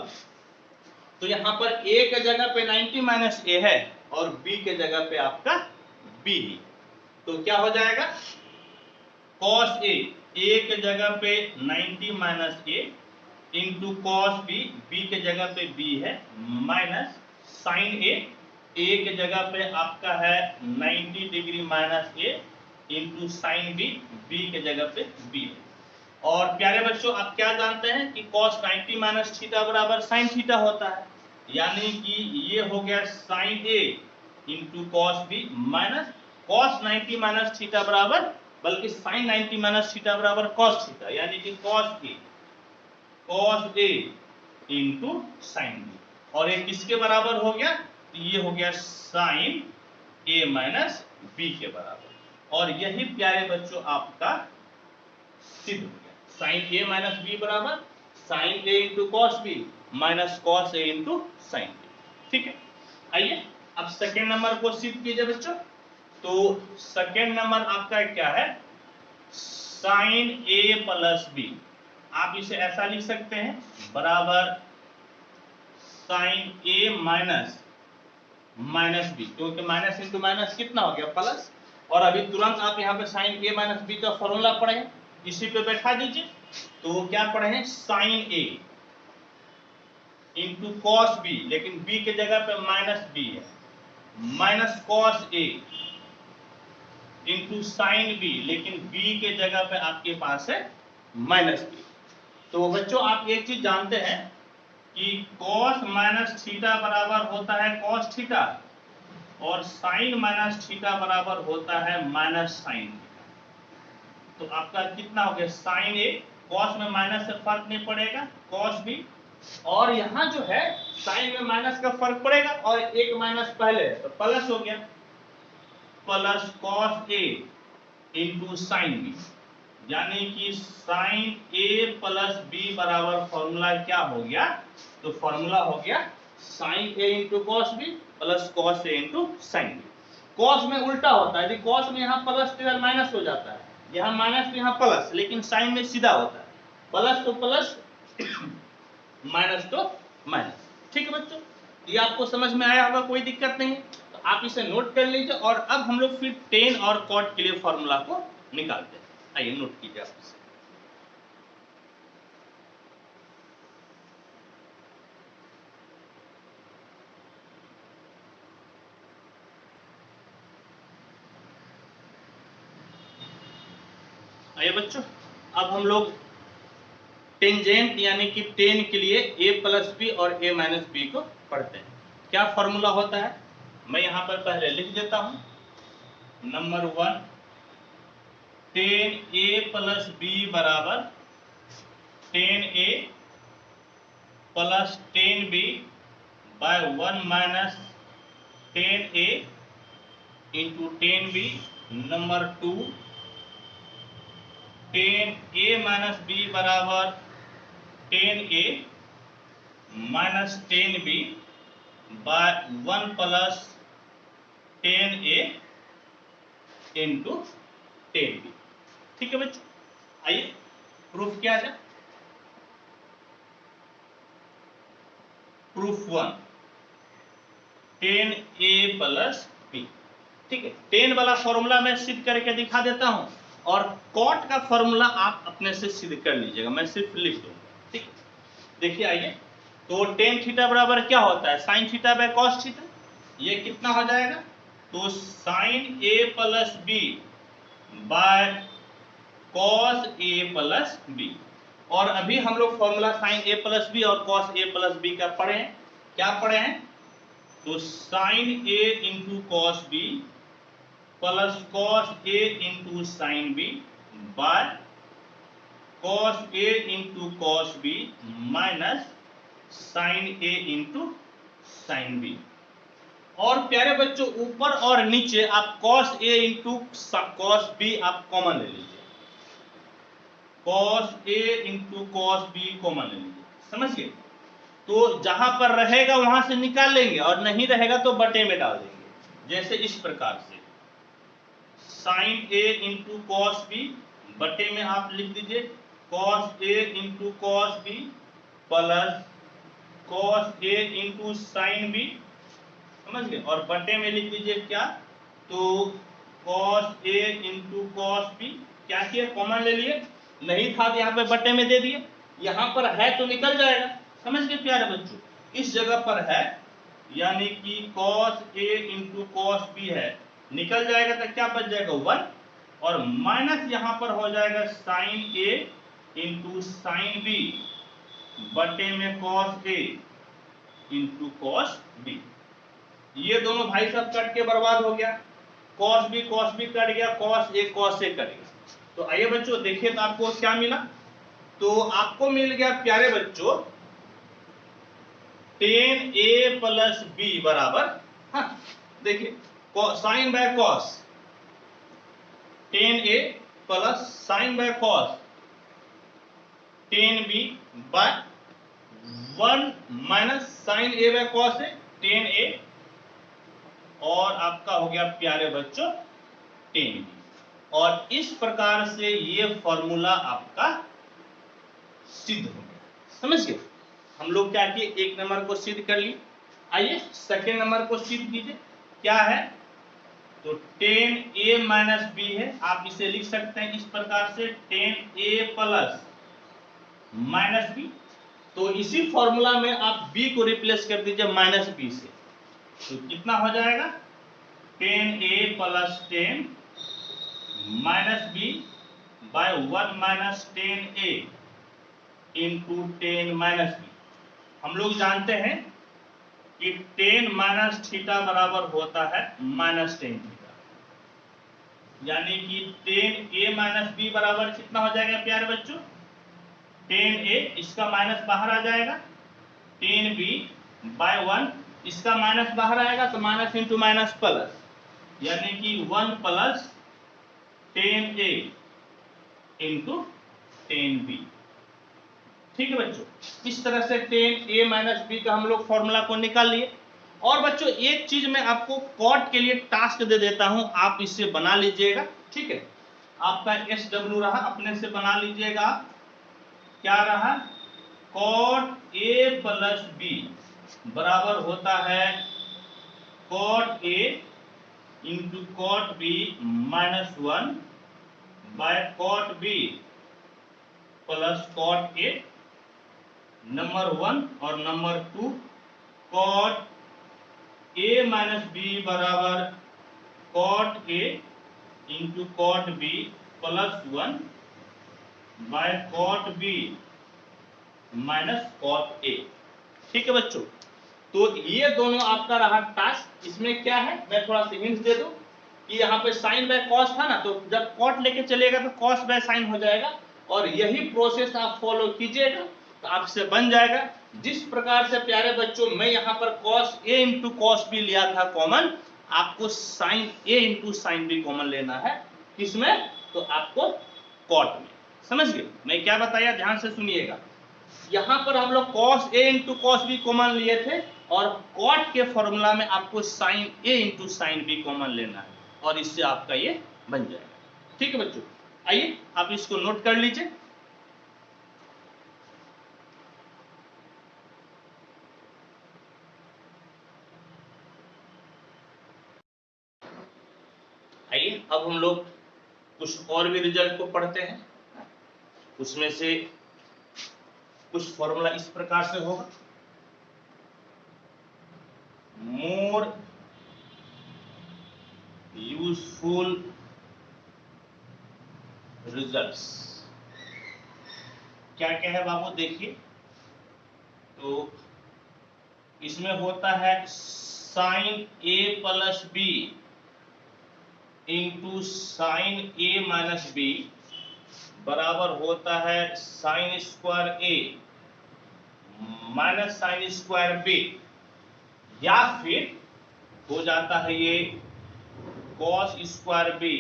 तो यहां पर a के जगह पे 90 माइनस ए है और b के जगह पे आपका b है, तो क्या हो जाएगा, cos a के जगह पे 90 माइनस ए इंटू कॉस बी, b के जगह पे b है, माइनस साइन a के जगह पे आपका है 90 डिग्री माइनस ए इंटू साइन b, b के जगह पे b है। और प्यारे बच्चों आप क्या जानते हैं कि cos 90 माइनस थीटा बराबर साइन थीटा होता है, यानी कि ये हो गया साइन ए into cos B minus cos 90 minus theta बराबर, बल्कि साइन 90 माइनस थीटा बराबर cos थीटा, यानी कि cos A into sine B. और ये किसके बराबर हो गया, तो ये हो गया साइन ए माइनस बी के बराबर। और यही प्यारे बच्चों आपका सिद्ध हो गया, साइन ए माइनस बी बराबर साइन ए into cos B minus cos ए इंटू साइन बी। ठीक है, आइए अब सेकेंड नंबर को सिद्ध कीजिए बच्चों। तो सेकेंड नंबर आपका क्या है, साइन ए प्लस बी, आप इसे ऐसा लिख सकते हैं बराबर sine A minus minus b, क्योंकि माइनस इंटू माइनस कितना हो गया प्लस, और अभी तुरंत आप यहाँ पे साइन ए माइनस बी का फॉर्मूला पढ़े, इसी पे बैठा दीजिए। तो क्या पढ़े हैं, साइन ए इंटू कॉस बी, लेकिन बी के जगह पे माइनस बी है, माइनस कॉस ए इंटू साइन बी, लेकिन बी के जगह पे आपके पास है माइनस बी। तो बच्चों आप एक चीज जानते हैं कि कॉस माइनस थीटा बराबर होता है कॉस थीटा, और साइन माइनस थीटा बराबर होता है माइनस साइन थीटा। तो आपका कितना हो गया, साइन ए, कॉस में माइनस से फर्क नहीं पड़ेगा, कॉस बी, और यहाँ जो है साइन में माइनस का फर्क पड़ेगा और एक माइनस पहले है तो प्लस हो गया, प्लस कॉस ए इंटू साइन बी, यानी कि साइन ए प्लस बी बराबर फॉर्मूला क्या हो गया, तो फॉर्मूला हो गया साइन ए into cos B plus cos ए इंटू साइन बी। कॉस में उल्टा होता है, यदि कॉस में यहाँ प्लस तो इधर माइनस हो जाता है, यहाँ माइनस तो यहाँ प्लस, लेकिन साइन में सीधा होता है, प्लस तो प्लस माइनस तो माइनस। ठीक है बच्चों, ये आपको समझ में आया होगा, कोई दिक्कत नहीं, तो आप इसे नोट कर लीजिए। और अब हम लोग फिर टेन और कॉट के लिए फॉर्मूला को निकालते हैं। आइए नोट कीजिए आप इसे। आइए बच्चों, अब हम लोग टेंजेंट यानी कि टेन के लिए a प्लस बी और a माइनस बी को पढ़ते हैं। क्या फॉर्मूला होता है, मैं यहाँ पर पहले लिख देता हूं। Number 1, tan a plus B बराबर tan a plus tan B by 1 minus tan a into tan B. Number 2, tan a minus B बराबर tan a minus tan B by 1 plus 10a into 10b। ठीक है बच्चों, आइए proof क्या है। Proof 1 10a plus b। ठीक है, 10 वाला फॉर्मूला मैं सिद्ध करके दिखा देता हूं और कॉट का फॉर्मूला आप अपने से सिद्ध कर लीजिएगा, मैं सिर्फ लिख दूंगा। ठीक है, देखिए आइए, तो टेन थीटा बराबर क्या होता है, sine theta by cos theta. ये कितना हो जाएगा, तो sine A plus B by cos A plus B. और अभी हम लोग formula sine A plus B और कॉस ए प्लस बी का पढ़े हैं। क्या पढ़े हैं, तो sine A into cos B plus cos A into sine B by cos A into cos B minus sine A into sine B. और प्यारे बच्चों, ऊपर और नीचे आप cos A into cos B आप कॉमन ले लीजिए, कॉस ए इंटू कॉस बी कॉमन ले लीजिए, समझिए। तो जहां पर रहेगा वहां से निकाल लेंगे और नहीं रहेगा तो बटे में डाल देंगे, जैसे इस प्रकार से साइन ए इंटू कॉस बी बटे में आप लिख दीजिए कॉस ए into cos B plus cos ए इंटू साइन बी, समझ गए। और बटे में लिख दीजिए क्या, तो कॉस ए इंटू कॉस बी। क्या किया, कॉमन ले लिए, नहीं था तो यहाँ पे बटे में दे दिए, यहाँ पर है तो निकल जाएगा, समझ गए प्यारे बच्चों। इस जगह पर है यानी कि कॉस ए इंटू कॉस बी है, निकल जाएगा तो क्या बच जाएगा 1, और माइनस यहाँ पर हो जाएगा साइन ए इंटू साइन बी बटे में cos A into cos B. ये दोनों भाई साहब कट के बर्बाद हो गया, कॉस बी कट गया, कॉस ए कट गया। तो आइए बच्चों देखिए, तो आपको क्या मिला, तो आपको मिल गया प्यारे बच्चों टेन ए प्लस बी बराबर, हाँ देखिए sine by cos, tan A plus sine by cos tan B by 1 minus sine A by cos है टेन ए, और आपका हो गया प्यारे बच्चों टेन बी। और इस प्रकार से ये फॉर्मूला आपका सिद्ध हो गया, समझ गए। हम लोग क्या किए, एक नंबर को सिद्ध कर लिए। आइए सेकेंड नंबर को सिद्ध कीजिए, क्या है, तो टेन ए माइनस बी है, आप इसे लिख सकते हैं इस प्रकार से ten A plus minus B. तो इसी फॉर्मूला में आप b को रिप्लेस कर दीजिए माइनस बी से, तो कितना हो जाएगा, tan A plus tan minus B by 1 minus tan A into tan minus B. हम लोग जानते हैं कि टेन माइनस थीटा बराबर होता है माइनस टेन थीटा, यानी कि टेन ए माइनस बी बराबर कितना हो जाएगा प्यारे बच्चों, टेन ए, इसका माइनस बाहर आ जाएगा, टेन बी बाय 1, इसका माइनस बाहर आएगा तो माइनस इंटू माइनस प्लस, यानी कि 1 plus ten A into tan B. ठीक है बच्चों, इस तरह से टेन ए माइनस बी का हम लोग फॉर्मूला को निकाल लिए। और बच्चों एक चीज मैं आपको कॉट के लिए टास्क दे देता हूं, आप इसे बना लीजिएगा, ठीक है। आपका SW रहा, अपने से बना लीजिएगा, क्या रहा, कॉट ए प्लस बी बराबर होता है cot A into cot B minus 1 by cot B plus cot A, number 1 और number 2, cot A minus B बराबर cot A into cot B plus 1 by cot B minus cot A. ठीक है बच्चों, तो ये दोनों आपका रहा टास्क। इसमें क्या है, मैं थोड़ा सा हिंट दे दूं कि यहाँ पे साइन बाय कॉस था ना, तो जब कॉट लेके चलेगा तो कॉस बाय साइन हो जाएगा, और यही प्रोसेस आप फॉलो कीजिएगा तो आपसे बन जाएगा। जिस प्रकार से प्यारे बच्चों मैं यहाँ पर cos A into cos B लिया था कॉमन, आपको साइन ए इंटू साइन बी कॉमन लेना है, किसमें, तो आपको कॉट में, समझ गए। मैं क्या बताया ध्यान से सुनिएगा, यहाँ पर हम लोग cos a into cos B common लिए थे, और कॉट के फॉर्मूला में आपको साइन ए इंटू साइन बी कॉमन लेना है और इससे आपका ये बन जाएगा। ठीक है बच्चों, आइए आप इसको नोट कर लीजिए। आइए अब हम लोग कुछ और भी रिजल्ट को पढ़ते हैं। उसमें से कुछ फॉर्मूला इस प्रकार से होगा, मोर यूजफुल रिजल्ट्स। क्या क्या है बाबू देखिए, तो इसमें होता है sine A plus B into sine A minus B बराबर होता है साइन स्क्वायर ए माइनस साइन स्क्वायर बी, या फिर हो जाता है ये cos square B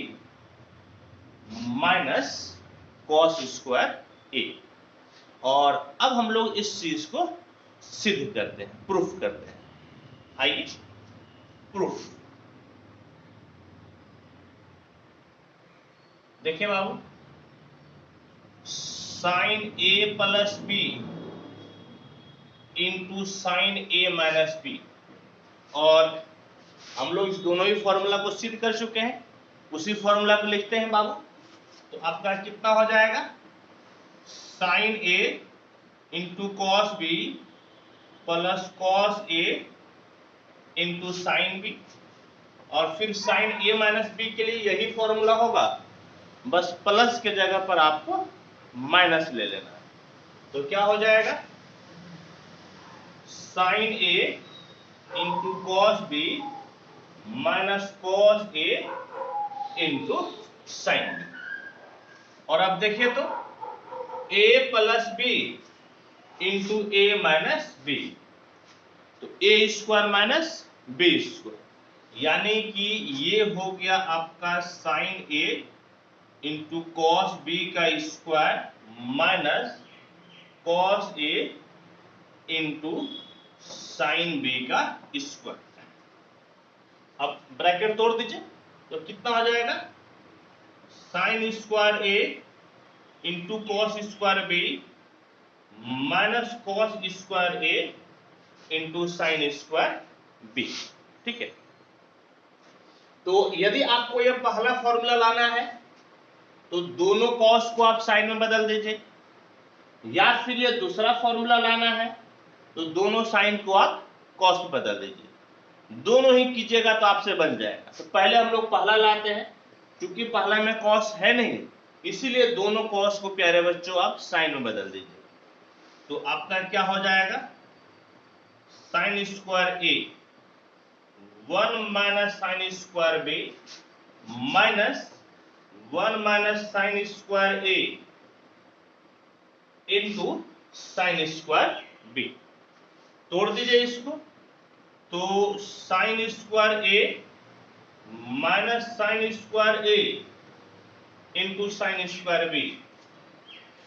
minus cos square A. और अब हम लोग इस चीज को सिद्ध करते हैं, प्रूफ करते हैं। आइए प्रूफ देखिए बाबू, sine A plus B into sine A minus B, और हम लोग इस दोनों ही फॉर्मूला को सिद्ध कर चुके हैं। उसी फॉर्मूला को लिखते हैं बाबू, तो आपका कितना हो जाएगा, साइन ए into cos B plus cos ए इंटू साइन बी, और फिर साइन ए माइनस बी के लिए यही फॉर्मूला होगा, बस प्लस के जगह पर आपको माइनस ले लेना है। तो क्या हो जाएगा, साइन ए into cos B minus cos ए इंटू साइन बी। और अब देखिए तो a plus B into A minus B, तो A square minus B square, यानी कि ये हो गया आपका साइन ए इंटू कॉस बी का स्क्वायर माइनस कॉस ए इंटू साइन बी का स्क्वायर। अब ब्रैकेट तोड़ दीजिए, तो कितना हो जाएगा, sine square A into cos square B minus cos square A into sine square B. ठीक है, तो यदि आपको यह पहला फॉर्मूला लाना है तो दोनों कॉस को आप साइन में बदल दीजिए, या फिर यह दूसरा फॉर्मूला लाना है तो दोनों साइन को आप कॉस में बदल दीजिए। दोनों ही कीजिएगा तो आपसे बन जाएगा। तो पहले हम लोग पहला लाते हैं, क्योंकि पहला में कॉस है नहीं, इसीलिए दोनों कॉस को प्यारे बच्चों आप साइन में बदल दीजिए। तो आपका क्या हो जाएगा, sine square A 1 minus sine square B minus 1 minus sine square A into sine square B. तोड़ दीजिए इसको, तो sine square A minus sine square A into sine square B,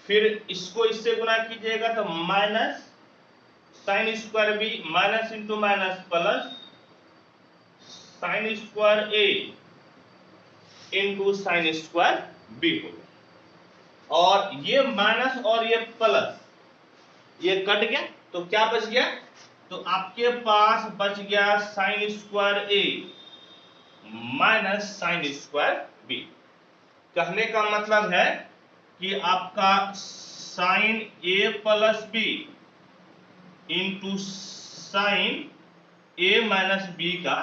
फिर इसको इससे गुना कीजिएगा तो minus sine square B minus into minus plus sine square A into sine square B हो गया। और ये माइनस और ये प्लस ये कट गया, तो क्या बच गया, तो आपके पास बच गया साइन स्क्वायर ए माइनस साइन स्क्वायर बी। कहने का मतलब है कि आपका sine A plus B into sine A minus B का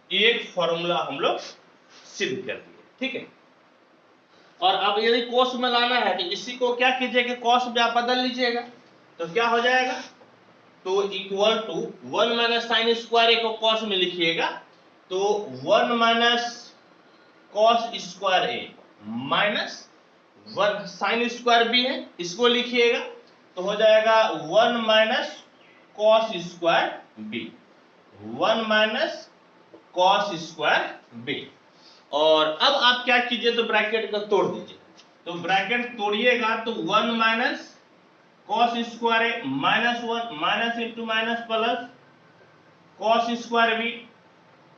एक फॉर्मूला हम लोग सिद्ध कर दिए। ठीक है, और अब यदि कॉस में लाना है तो इसी को क्या कीजिएगा, कॉस में आप बदल लीजिएगा, तो क्या हो जाएगा, तो equal to 1 minus sine square A को कॉस में लिखिएगा, तो 1 माइनस कॉस स्क्वायर ए माइनस 1 साइन स्क्वायर बी है, इसको लिखिएगा, तो हो जाएगा 1 minus cos square B 1 minus cos square B. और अब आप क्या कीजिए, तो ब्रैकेट को तोड़ दीजिए, तो ब्रैकेट तोड़िएगा तो 1 माइनस कॉस स्क्वायर ए minus 1 minus into minus plus cos square B,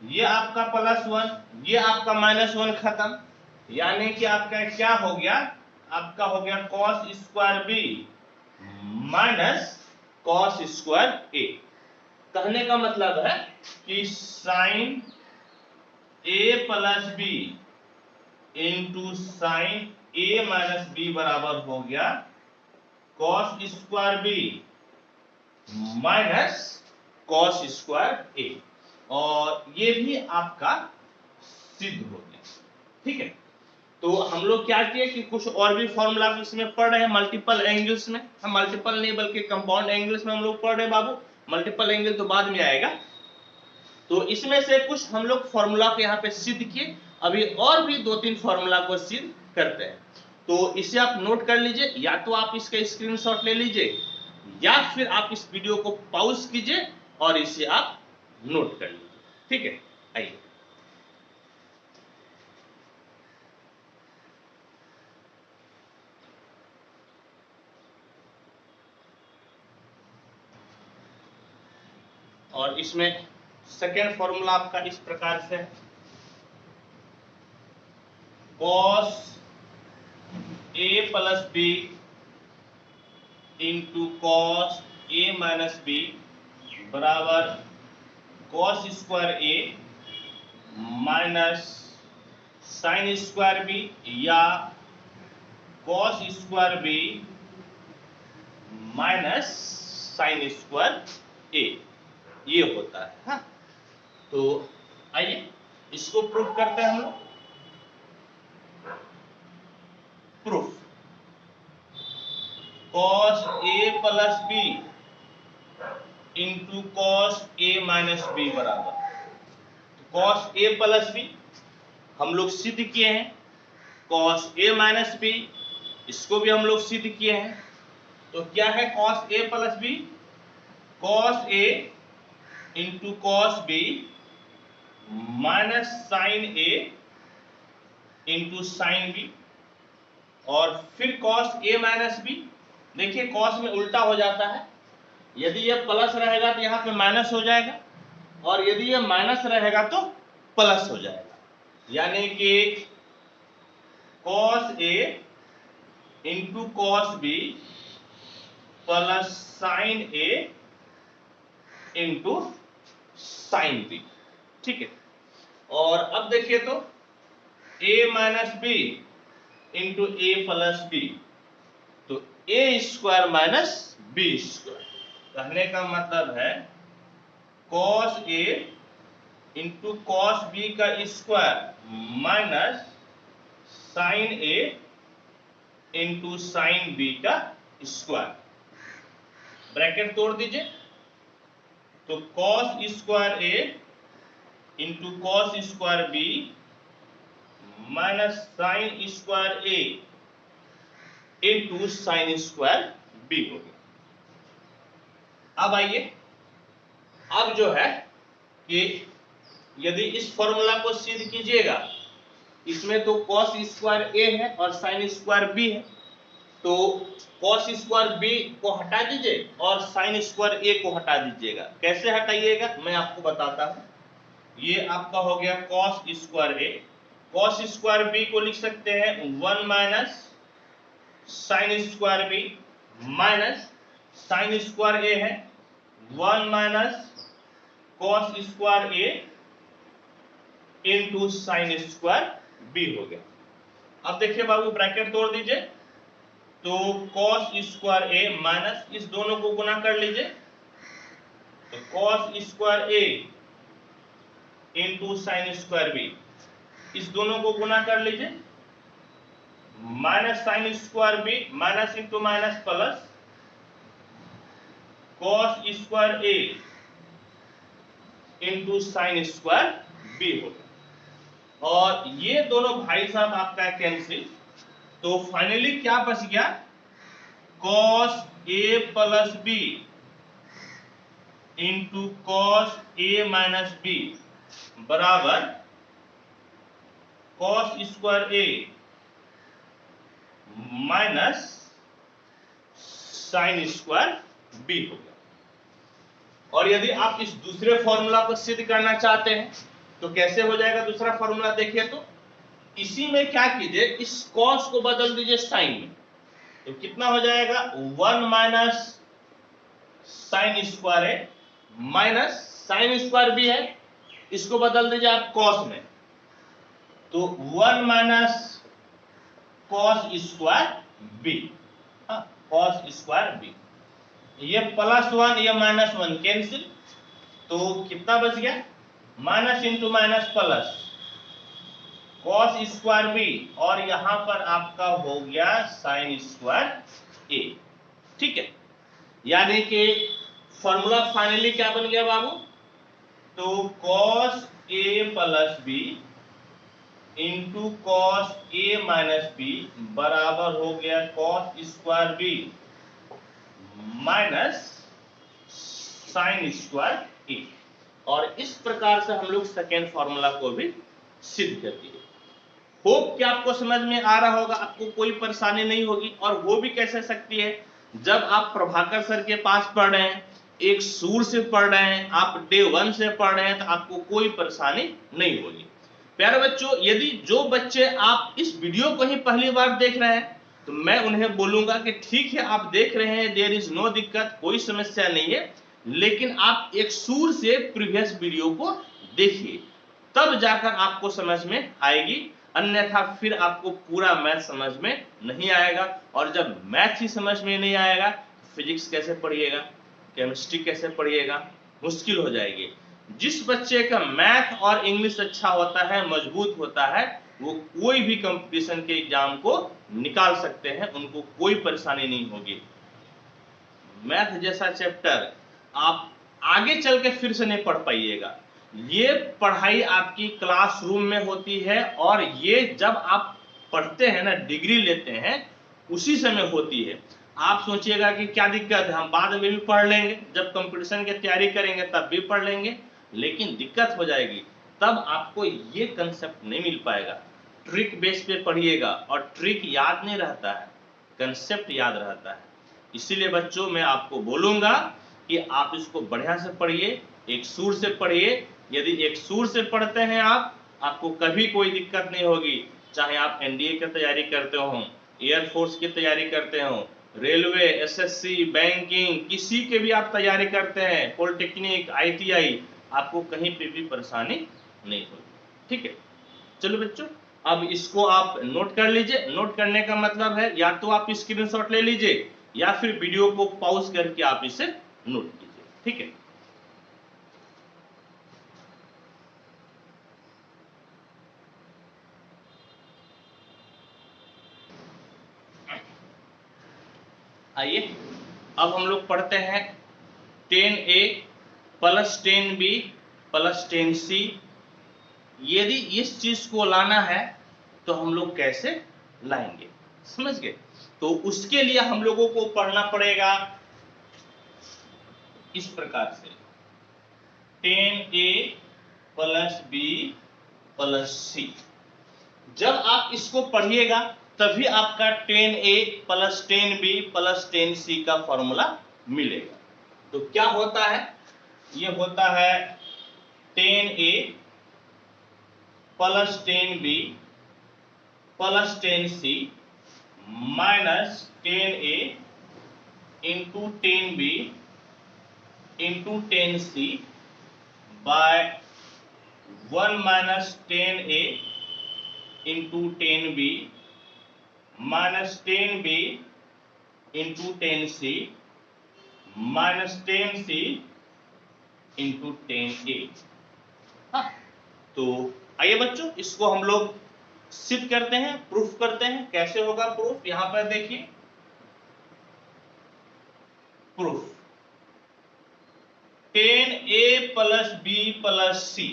ये आपका +1, ये आपका -1 खत्म, यानी कि आपका क्या हो गया, आपका हो गया cos square B minus cos square A. कहने का मतलब है कि sine A plus B into sine A minus B बराबर हो गया cos square B minus cos square A, और ये भी आपका सिद्ध हो गया। ठीक है, तो हम लोग क्या किए कि कुछ और भी फॉर्मूला इसमें पढ़ रहे हैं मल्टीपल एंगल्स में, हम मल्टीपल नहीं बल्कि कंपाउंड एंगल्स में हम लोग पढ़ रहे हैं बाबू, मल्टीपल एंगल तो बाद में आएगा। तो इसमें से कुछ हम लोग फॉर्मूला को यहाँ पे सिद्ध किए, अभी और भी 2-3 फॉर्मूला को सिद्ध करते हैं। तो इसे आप नोट कर लीजिए, या तो आप इसका स्क्रीनशॉट ले लीजिए या फिर आप इस वीडियो को पॉज कीजिए और इसे आप नोट कर लीजिए। ठीक है, आइए और इसमें सेकेंड फॉर्मूला आपका इस प्रकार से है, cos A plus B into cos A minus B बराबर कॉस स्क्वायर ए माइनस साइन स्क्वायर बी या cos square B minus sine square A, ये होता है। हाँ, तो आइए इसको प्रूफ करते हैं हम लोग। Proof, cos A plus B into cos A minus B बराबर कॉस ए प्लस बी हम लोग सिद्ध किए हैं, कॉस ए माइनस बी इसको भी हम लोग सिद्ध किए हैं। तो क्या है cos A plus B, cos A into cos B minus sine A into sine B, और फिर कॉस ए माइनस बी, देखिए कॉस में उल्टा हो जाता है, यदि ये प्लस रहेगा तो यहाँ पे माइनस हो जाएगा, और यदि ये माइनस रहेगा तो प्लस हो जाएगा, यानी कि कॉस ए into cos B plus sine ए इंटू साइन बी। ठीक है, और अब देखिए तो a minus B into A plus B, तो A square minus B square, कहने का मतलब है कॉस ए इंटू कॉस बी का स्क्वायर माइनस साइन ए इंटू साइन बी का स्क्वायर, ब्रैकेट तोड़ दीजिए, तो cos square A into cos square B minus sine square A into sine square B हो गया। अब आइए, अब जो है कि यदि इस फॉर्मूला को सिद्ध कीजिएगा, इसमें तो कॉस स्क्वायर ए है और साइन स्क्वायर बी है, तो कॉस स्क्वायर बी को हटा दीजिए और साइन स्क्वायर ए को हटा दीजिएगा। कैसे हटाइएगा मैं आपको बताता हूं। ये आपका हो गया cos square A, cos square B को लिख सकते हैं 1 minus sine square B minus sine square A है 1 minus cos square A into sine square B हो गया। अब देखिए बाबू ब्रैकेट तोड़ दीजिए, तो कॉस स्क्वायर ए माइनस इस दोनों को गुना कर लीजिए, तो cos square A into sine square B, इस दोनों को गुना कर लीजिए, minus sine square B minus into minus plus cos square A into sine square B हो गया, और ये दोनों भाई साहब आपका कैंसिल, तो फाइनली क्या बच गया, cos A plus B into cos A minus B बराबर कॉस स्क्वायर ए माइनस साइन स्क्वायर बी हो गया। और यदि आप इस दूसरे फॉर्मूला को सिद्ध करना चाहते हैं तो कैसे हो जाएगा दूसरा फॉर्मूला? देखिए तो इसी में क्या कीजिए, इस कॉस को बदल दीजिए साइन में, तो कितना हो जाएगा 1 माइनस साइन स्क्वायर ए माइनस साइन स्क्वायर बी है, इसको बदल दीजिए आप कॉस में, तो 1 minus cos square B, cos square B, ये +1 ये -1 कैंसिल, तो कितना बच गया minus into minus plus cos square B, और यहां पर आपका हो गया साइन स्क्वायर ए। ठीक है, यानी कि फॉर्मूला फाइनली क्या बन गया बाबू? तो cos A plus B into cos A minus B बराबर हो गया cos square B minus sine square A. और इस प्रकार से हम लोग सेकेंड फॉर्मूला को भी सिद्ध कर दिए। होप कि आपको समझ में आ रहा होगा, आपको कोई परेशानी नहीं होगी। और वो भी कैसे सकती है, जब आप प्रभाकर सर के पास पढ़ रहे हैं, एक सूर से पढ़ रहे हैं, आप डे 1 से पढ़ रहे हैं, तो आपको कोई परेशानी नहीं होगी। प्यारे बच्चों, यदि जो बच्चे आप इस वीडियो को ही पहली बार देख रहे हैं तो मैं उन्हें बोलूंगा कि ठीक है आप देख रहे हैं, देयर इज नो दिक्कत, कोई समस्या नहीं है, लेकिन आप एक सूर से प्रीवियस वीडियो को देखिए, तब जाकर आपको समझ में आएगी, अन्यथा फिर आपको पूरा मैथ समझ में नहीं आएगा। और जब मैथ ही समझ में नहीं आएगा तो फिजिक्स कैसे पढ़िएगा, केमिस्ट्री कैसे पढ़िएगा, मुश्किल हो जाएगी। जिस बच्चे का मैथ और इंग्लिश अच्छा होता है, मजबूत होता है, वो कोई भी कंपटीशन के एग्जाम को निकाल सकते हैं, उनको कोई परेशानी नहीं होगी। मैथ जैसा चैप्टर आप आगे चल के फिर से नहीं पढ़ पाइएगा। ये पढ़ाई आपकी क्लासरूम में होती है, और ये जब आप पढ़ते हैं ना, डिग्री लेते हैं, उसी समय होती है। आप सोचिएगा कि क्या दिक्कत है, हम बाद में भी पढ़ लेंगे, जब कंपटीशन की तैयारी करेंगे तब भी पढ़ लेंगे, लेकिन दिक्कत हो जाएगी, तब आपको ये कंसेप्ट नहीं मिल पाएगा। ट्रिक बेस पे पढ़िएगा, और ट्रिक याद नहीं रहता है, कंसेप्ट याद रहता है। इसीलिए बच्चों मैं आपको बोलूंगा कि आप इसको बढ़िया से पढ़िए, एक सुर से पढ़िए। यदि एक सुर से पढ़ते हैं आप, आपको कभी कोई दिक्कत नहीं होगी, चाहे आप एनडीए की तैयारी करते हो, एयरफोर्स की तैयारी करते हो, रेलवे, एसएससी, बैंकिंग, किसी के भी आप तैयारी करते हैं, पॉलिटेक्निक, आईटीआई, आपको कहीं पे भी परेशानी नहीं होगी। ठीक है, चलो बच्चों, अब इसको आप नोट कर लीजिए। नोट करने का मतलब है या तो आप स्क्रीनशॉट ले लीजिए, या फिर वीडियो को पॉज करके आप इसे नोट कीजिए। ठीक है, आइए अब हम लोग पढ़ते हैं 10A plus 10B plus 10C। यदि इस चीज को लाना है तो हम लोग कैसे लाएंगे, समझ गए? तो उसके लिए हम लोगों को पढ़ना पड़ेगा इस प्रकार से, 10A plus B plus C। जब आप इसको पढ़िएगा तभी आपका 10A plus 10B plus 10C का फॉर्मूला मिलेगा। तो क्या होता है, ये होता है 10A plus 10B plus 10C minus 10A into 10B into 10C by 1 minus 10A into 10B minus 10B into 10C minus 10C into 10A। हाँ, तो आइए बच्चों इसको हम लोग सिद्ध करते हैं, प्रूफ करते हैं। कैसे होगा प्रूफ, यहां पर देखिए, proof 10A plus B plus C,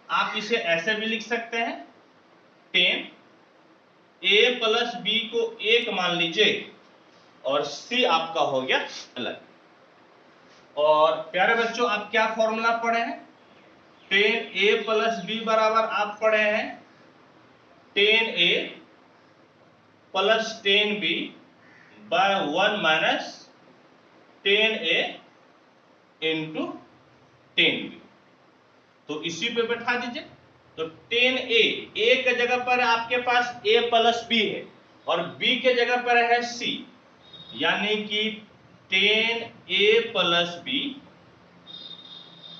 आप इसे ऐसे भी लिख सकते हैं, 10A प्लस B को 1 मान लीजिए और C आपका हो गया अलग। और प्यारे बच्चों आप क्या फॉर्मूला पढ़े हैं, 10A प्लस B बराबर आप पढ़े हैं 10A plus 10B by 1 minus 10A into 10b। तो इसी पे बैठा दीजिए। तो 10a, a के जगह पर आपके पास a प्लस b है और b के जगह पर है c, यानी कि 10a plus b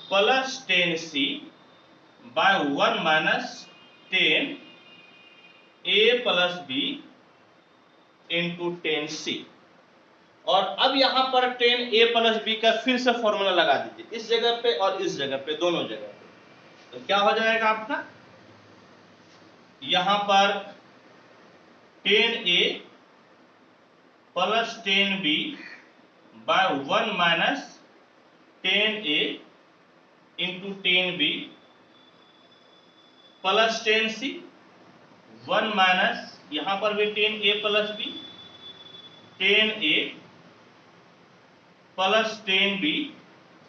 plus 10c by 1 minus 10a plus b into 10c। और अब यहां पर 10a प्लस b का फिर से फॉर्मूला लगा दीजिए, इस जगह पे और इस जगह पे, दोनों जगह पे। तो क्या हो जाएगा आपका, यहां पर 10a plus 10b by 1 minus 10a into 10b plus 10c, 1 minus यहां पर भी 10a plus b, 10a plus 10b,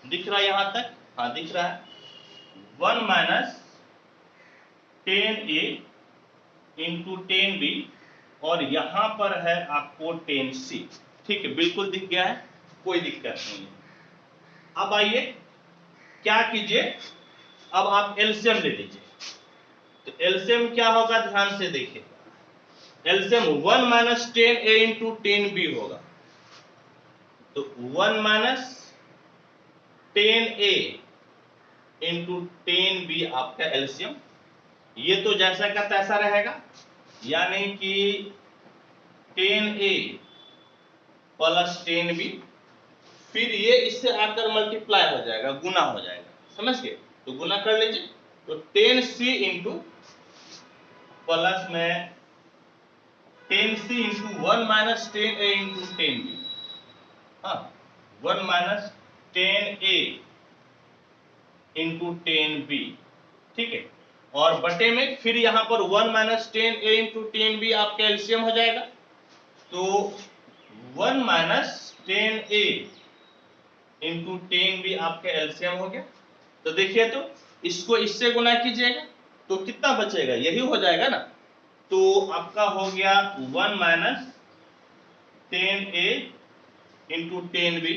दिख रहा है यहां तक? हाँ दिख रहा है। 1 माइनस 10a इंटू 10b और यहां पर है आपको 10c। ठीक है, बिल्कुल दिख गया है, कोई दिक्कत नहीं है। अब आइए क्या कीजिए, अब आप एलसीएम ले लीजिए। तो एलसीएम क्या होगा, ध्यान से देखिए। LCM 1 minus 10a into 10b होगा। तो 1 माइनस 10a इंटू 10b आपका एलसीएम, ये तो जैसा का तैसा रहेगा, यानी कि 10a प्लस 10b, फिर ये इससे आकर मल्टीप्लाई हो जाएगा, गुना हो जाएगा, समझ गए? तो गुना कर लीजिए। तो 10c इंटू प्लस में 10c into 1 minus 10a into 10b, हाँ 1 माइनस 10a इंटू 10b, ठीक है। और बटे में फिर यहां पर 1 माइनस 10a इंटू 10b आपका एलसीएम हो जाएगा। तो 1 माइनस 10a इंटू 10b आपका एलसीएम हो गया। तो देखिए, तो इसको इससे गुना कीजिएगा तो कितना बचेगा, यही हो जाएगा ना। तो आपका हो गया 1 माइनस 10a इंटू 10b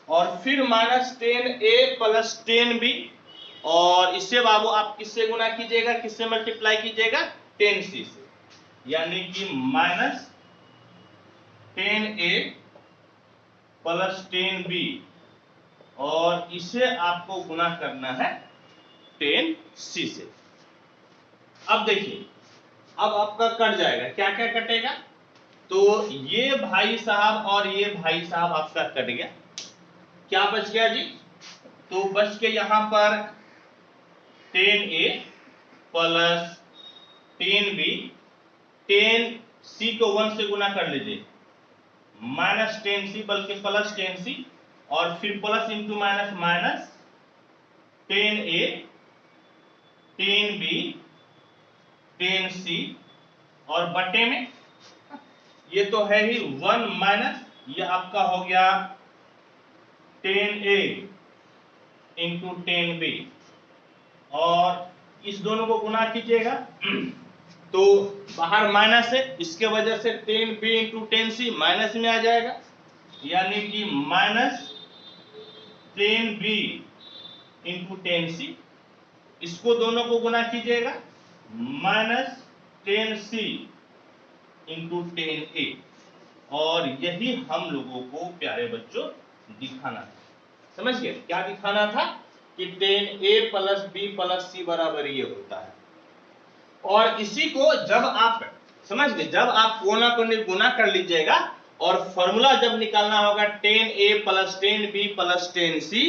और फिर माइनस 10a प्लस 10b, और इससे बाबू आप किससे गुना कीजिएगा, किससे मल्टीप्लाई कीजिएगा, 10c से, यानी कि माइनस 10a प्लस 10b और इसे आपको गुना करना है 10c से। अब देखिए, अब आपका कट जाएगा, क्या क्या कटेगा, तो ये भाई साहब और ये भाई साहब आपका कट गया। क्या बच गया जी, तो बच के यहां पर 10a प्लस 10b, 10c को 1 से गुना कर लीजिए, माइनस 10c बल्कि प्लस 10c, और फिर plus into minus minus 10a 10b 10c और बटे में ये तो है ही 1 माइनस, ये आपका हो गया 10a इंटू 10b और इस दोनों को गुना कीजिएगा तो बाहर माइनस है, इसके वजह से 10b इंटू 10c माइनस में आ जाएगा, यानी कि माइनस 10b इंटू 10c। इसको दोनों को गुना कीजिएगा, माइनस 10c इंटू 10a, और यही हम लोगों को प्यारे बच्चों दिखाना था। समझ गए क्या दिखाना था, कि 10a plus b plus c बराबर ये होता है। और इसी को जब आप समझ गए, जब आप कोना को गुना कर लीजिएगा और फॉर्मूला जब निकालना होगा 10a plus 10b plus 10c,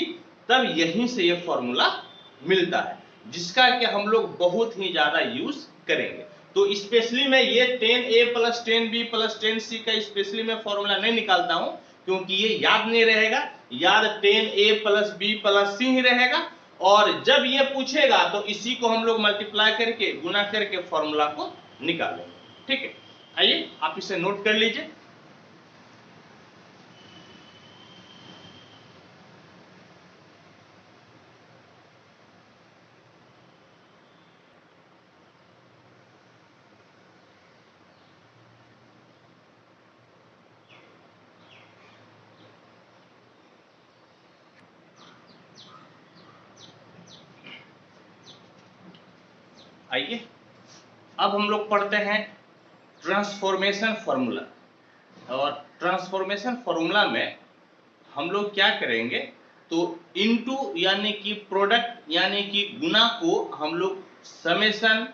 तब यहीं से ये फॉर्मूला मिलता है, जिसका कि हम लोग बहुत ही ज्यादा यूज करेंगे। तो स्पेशली मैं ये 10a plus 10b plus 10c का स्पेशली मैं फॉर्मूला नहीं निकालता हूं, क्योंकि ये याद नहीं रहेगा, याद 10a plus b plus c ही रहेगा। और जब ये पूछेगा तो इसी को हम लोग मल्टीप्लाई करके गुना करके फॉर्मूला को निकालेंगे। ठीक है, आइए आप इसे नोट कर लीजिए। आइए अब हम लोग पढ़ते हैं ट्रांसफॉर्मेशन फॉर्मूला। और ट्रांसफॉर्मेशन फॉर्मूला में हम लोग क्या करेंगे, तो इनटू यानी कि प्रोडक्ट यानी कि गुना को हम लोग समेशन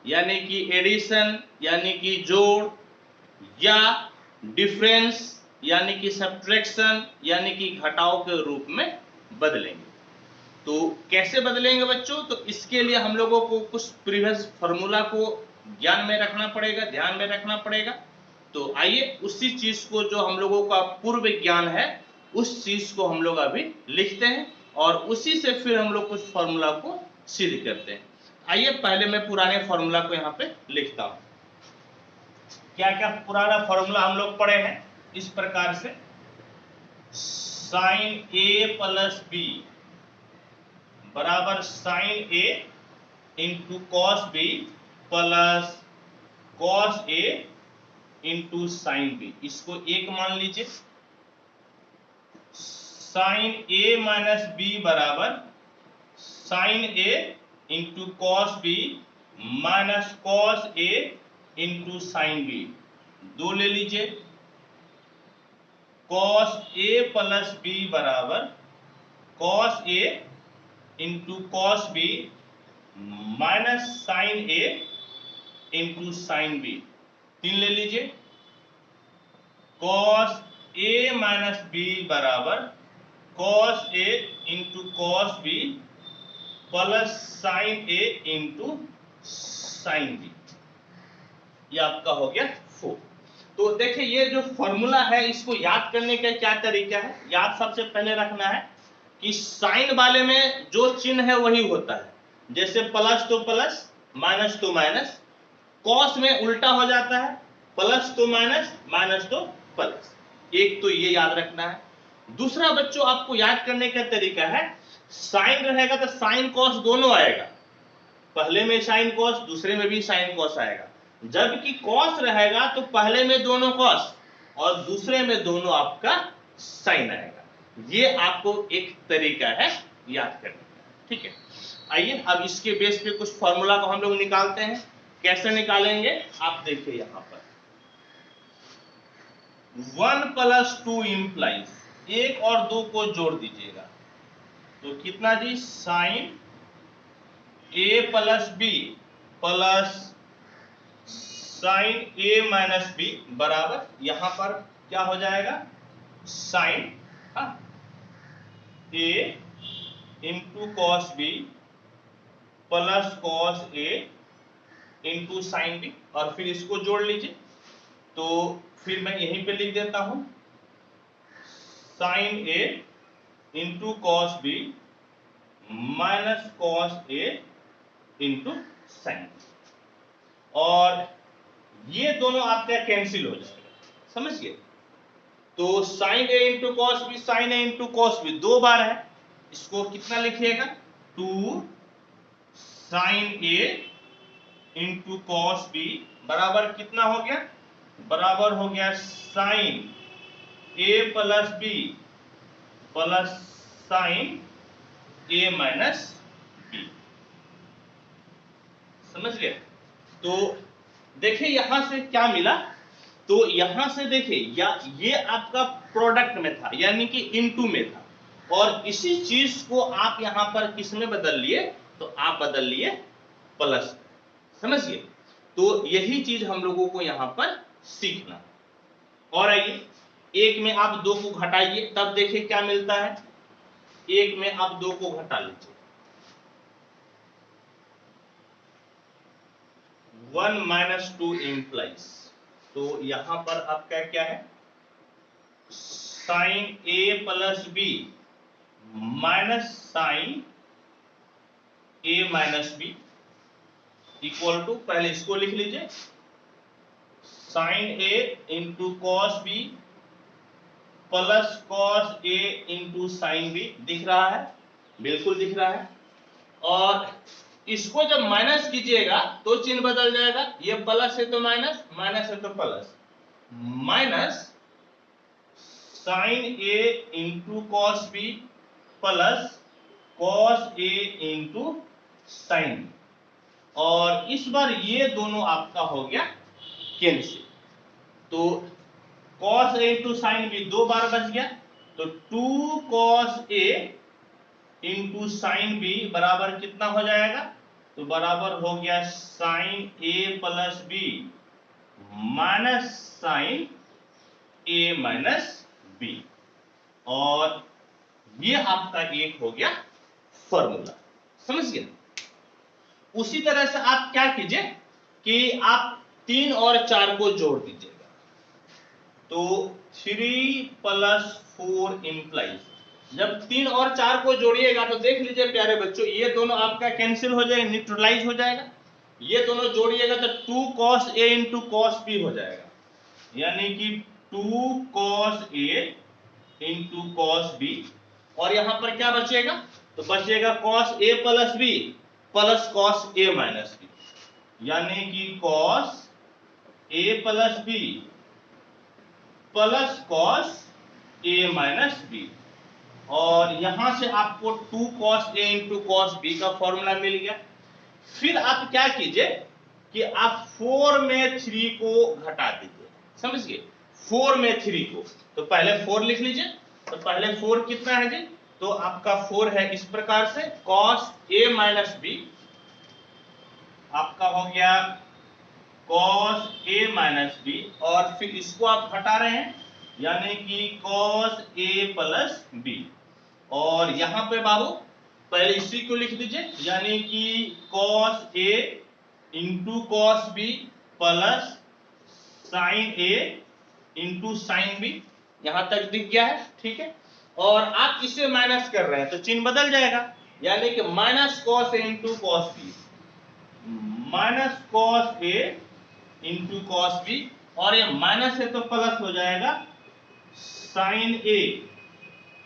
यानी कि एडिशन यानी कि जोड़ या डिफरेंस यानी कि सब्ट्रैक्शन यानी कि घटाव के रूप में बदलेंगे। तो कैसे बदलेंगे बच्चों, तो इसके लिए हम लोगों को कुछ प्रीवियस फार्मूला को ज्ञान में रखना पड़ेगा, ध्यान में रखना पड़ेगा। तो आइए उसी चीज को जो हम लोगों का पूर्व ज्ञान है उस चीज को हम लोग अभी लिखते हैं और उसी से फिर हम लोग कुछ फार्मूला को सिद्ध करते हैं। आइए पहले मैं पुराने फार्मूला को यहाँ पे लिखता हूं। क्या क्या पुराना फार्मूला हम लोग पढ़े हैं, इस प्रकार से साइन ए प्लस बी बराबर साइन ए into cos B plus cos ए इंटू साइन बी। इसको एक मान लीजिए। साइन ए माइनस बी बराबर साइन ए into cos B minus cos ए इंटू साइन बी। दो ले लीजिए। कॉस ए प्लस बी बराबर कॉस ए into cos B minus sine ए into sine B. तीन ले लीजिए। कॉस ए माइनस बी बराबर कॉस ए into cos B plus sine ए into sine B. ये आपका हो गया 4। तो देखिए ये जो फॉर्मूला है इसको याद करने का क्या तरीका है। याद सबसे पहले रखना है कि साइन वाले में जो चिन्ह है वही होता है, जैसे प्लस तो प्लस, माइनस तो माइनस। कॉस में उल्टा हो जाता है, प्लस तो माइनस, माइनस तो प्लस। एक तो ये याद रखना है। दूसरा बच्चों आपको याद करने का तरीका है, साइन रहेगा तो साइन कॉस दोनों आएगा। पहले में साइन कॉस, दूसरे में भी साइन कॉस आएगा। जबकि कॉस रहेगा तो पहले में दोनों कॉस और दूसरे में दोनों आपका साइन आएगा। ये आपको एक तरीका है याद करने का, ठीक है। आइए अब इसके बेस पे कुछ फॉर्मूला को हम लोग निकालते हैं। कैसे निकालेंगे आप देखिए यहां पर 1 प्लस 2 इंप्लाइज, 1 और 2 को जोड़ दीजिएगा तो कितना जी, sine A plus B plus sine A minus B बराबर यहां पर क्या हो जाएगा, साइन ए into cos B plus cos ए इंटू साइन बी। और फिर इसको जोड़ लीजिए तो फिर मैं यहीं पे लिख देता हूं साइन ए into cos B minus cos ए इंटू साइन। और ये दोनों आपका कैंसिल हो जाएगा, समझ गए। तो साइन ए इंटू कॉस बी, साइन ए इंटू कॉस बी 2 बार है, इसको कितना लिखिएगा 2 साइन ए इंटू कॉस बी बराबर कितना हो गया, बराबर हो गया sine A plus B plus sine A minus B. समझ गए। तो देखिए यहां से क्या मिला, तो यहां से देखिए ये आपका प्रोडक्ट में था यानी कि इनटू में था, और इसी चीज को आप यहां पर किस में बदल लिए, तो आप बदल लिए प्लस। समझिए। तो यही चीज हम लोगों को यहां पर सीखना। और आइए 1 में आप 2 को घटाइए तब देखिए क्या मिलता है। 1 में आप 2 को घटा लीजिए, 1 माइनस 2 इंप्लाइज, तो यहां पर आपका क्या है, sine A plus B minus sine A minus B equal to, पहले इसको लिख लीजिए साइन ए into cos B plus cos ए इंटू साइन बी। दिख रहा है, बिल्कुल दिख रहा है। और इसको जब माइनस कीजिएगा तो चिन्ह बदल जाएगा, ये प्लस है तो माइनस, माइनस है तो प्लस, माइनस साइन ए into cos B plus cos ए इंटू साइन बी। और इस बार ये दोनों आपका हो गया कैंसिल। तो cos A into sine B 2 बार बच गया, तो 2 cos A into sine B बराबर कितना हो जाएगा, तो बराबर हो गया sine A plus B minus sine A minus B. और ये आपका एक हो गया फॉर्मूला, समझ गए। उसी तरह से आप क्या कीजिए कि आप 3 और 4 को जोड़ दीजिएगा, तो 3 प्लस 4 इंप्लाइज, जब 3 और 4 को जोड़िएगा तो देख लीजिए प्यारे बच्चों, ये दोनों आपका कैंसिल हो जाएगा, न्यूट्रलाइज हो जाएगा। ये दोनों जोड़िएगा तो 2 cos A into cos B हो जाएगा, यानी कि 2 cos A into cos B। और यहां पर क्या बचेगा, तो बचेगा cos A plus B plus cos A minus B, यानी कि cos A plus B plus cos A minus B। और यहां से आपको 2 cos A into cos B का फॉर्मूला मिल गया। फिर आप क्या कीजिए कि आप 4 में 3 को घटा दीजिए, समझ गए। 4 में 3 को, तो पहले 4 लिख लीजिए, तो पहले 4 कितना है जी, तो आपका 4 है इस प्रकार से cos A माइनस B आपका हो गया cos A माइनस B, और फिर इसको आप घटा रहे हैं, यानी कि cos A प्लस B। और यहां पे बाबू पहले इसी को लिख दीजिए, यानी कि cos A into cos B plus sine A into sine B, यहां तक दिख गया है, ठीक है। और आप इसे माइनस कर रहे हैं तो चिन्ह बदल जाएगा, यानी कि minus cos A into cos B minus cos A into cos B, और ये माइनस है तो प्लस हो जाएगा sine A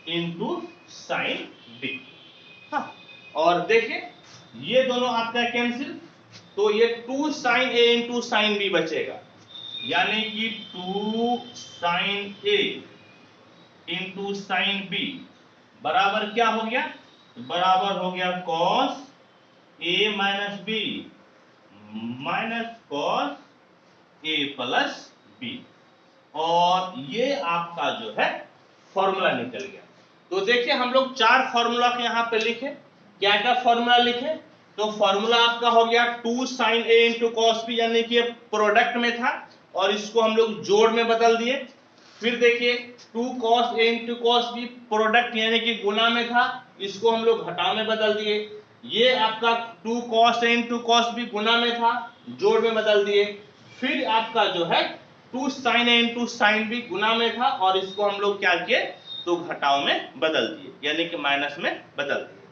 into sine B। हाँ, और देखिए ये दोनों आपका कैंसिल, तो ये 2 sine A into sine B बचेगा, यानी कि 2 sine A into sine B बराबर क्या हो गया, बराबर हो गया cos A minus B minus cos A plus B। और ये आपका जो है फॉर्मूला निकल गया। तो देखिए हम लोग 4 फॉर्मूला के यहाँ पे लिखे, क्या क्या फॉर्मूला लिखे, तो फॉर्मूला आपका हो गया 2 sine A into cos B, यानी कि प्रोडक्ट में था और इसको हम लोग जोड़ में बदल दिए। फिर देखिए 2 cos A into cos B product यानी कि गुना में था, इसको हम लोग घटाव में बदल दिए। ये आपका 2 cos A into cos B गुना में था, जोड़ में बदल दिए। फिर आपका जो है 2 sin A into sine B गुना में था और इसको हम लोग क्या किए, तो घटाव में बदल दिए, यानी कि माइनस में बदल दिए।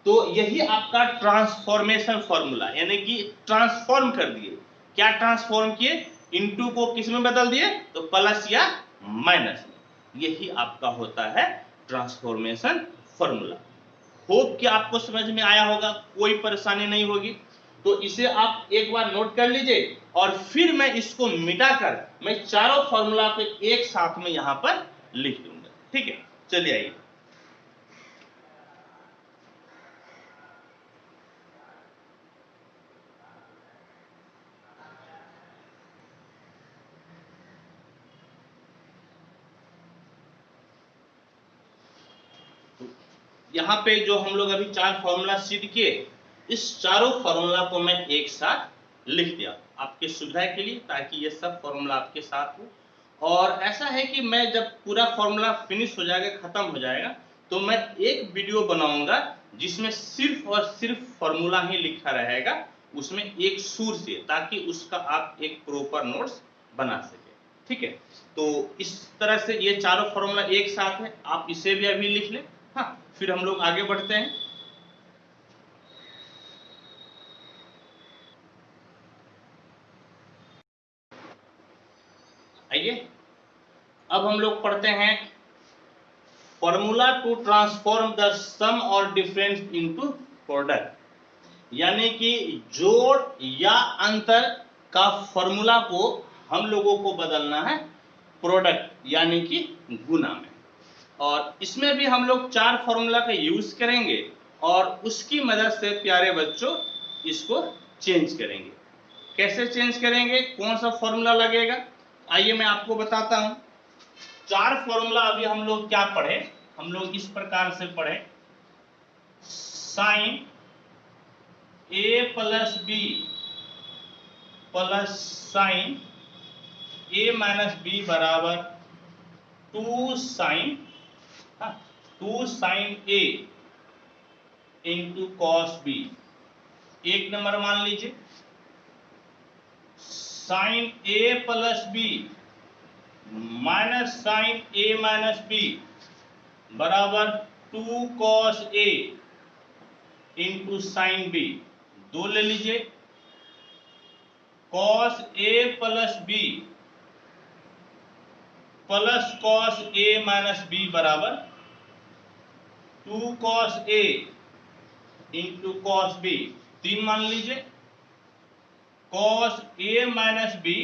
तो यही आपका ट्रांसफॉर्मेशन फॉर्मूला, यानी कि ट्रांसफॉर्म कर दिए। क्या ट्रांसफॉर्म किए, इनटू को किस में बदल दिए, तो प्लस या माइनस में। यही आपका होता है ट्रांसफॉर्मेशन फॉर्मूला। होप कि आपको समझ में आया होगा, कोई परेशानी नहीं होगी। तो इसे आप एक बार नोट कर लीजिए और फिर मैं इसको मिटाकर मैं चारों फॉर्मूला को एक साथ में यहां पर लिख दूंगा, ठीक है। चलिए आइए, यहाँ पे जो हम लोग अभी 4 फॉर्मूला सिद्ध किए, इस चारों फॉर्मूला को मैं एक साथ लिख दिया आपके सुविधा के लिए, ताकि ये सब फॉर्मूला आपके साथ हो। और ऐसा है कि मैं जब पूरा फॉर्मूला फिनिश हो जाएगा, खत्म हो जाएगा, तो मैं एक वीडियो बनाऊंगा जिसमें सिर्फ और सिर्फ फॉर्मूला ही लिखा रहेगा, उसमें एक सुर से, ताकि उसका आप एक प्रॉपर नोट्स बना सके, ठीक है। तो इस तरह से ये चारों फॉर्मूला एक साथ है, आप इसे भी अभी लिख लें। हाँ, फिर हम लोग आगे बढ़ते हैं। आइए अब हम लोग पढ़ते हैं फॉर्मूला टू ट्रांसफॉर्म द सम और डिफरेंस इनटू प्रोडक्ट, यानी कि जोड़ या अंतर का फॉर्मूला को हम लोगों को बदलना है प्रोडक्ट यानी कि गुना में। और इसमें भी हम लोग 4 फॉर्मूला का यूज करेंगे और उसकी मदद से प्यारे बच्चों इसको चेंज करेंगे। कैसे चेंज करेंगे, कौन सा फॉर्मूला लगेगा, आइए मैं आपको बताता हूं। 4 फॉर्मूला अभी हम लोग क्या पढ़े, हम लोग इस प्रकार से पढ़े, sign A plus B plus sine A minus B बराबर 2 साइन ए इंटू कॉस बी। एक नंबर मान लीजिए, sine A plus B minus sine A minus B बराबर 2 कॉस ए इंटू साइन बी। 2 ले लीजिए, cos A plus B plus cos A minus B बराबर 2 cos ए into cos B. 3 मान लीजिए, cos A minus B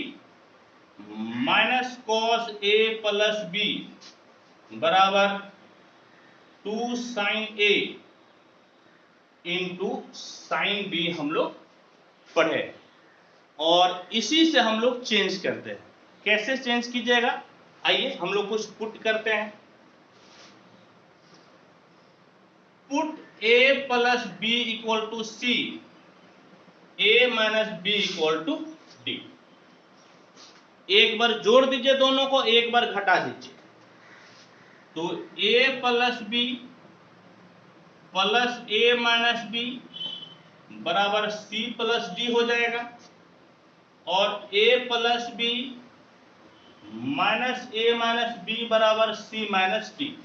minus cos A plus B बराबर 2 sine ए into sine B हम लोग पढ़े। और इसी से हम लोग चेंज करते हैं। कैसे चेंज कीजिएगा, आइए हम लोग कुछ पुट करते हैं। Put a plus B equal to C, a minus B equal to D. एक बार जोड़ दीजिए दोनों को, एक बार घटा दीजिए, तो a plus B plus a minus B बराबर c प्लस डी हो जाएगा, और a plus B minus a minus B बराबर c माइनस डी।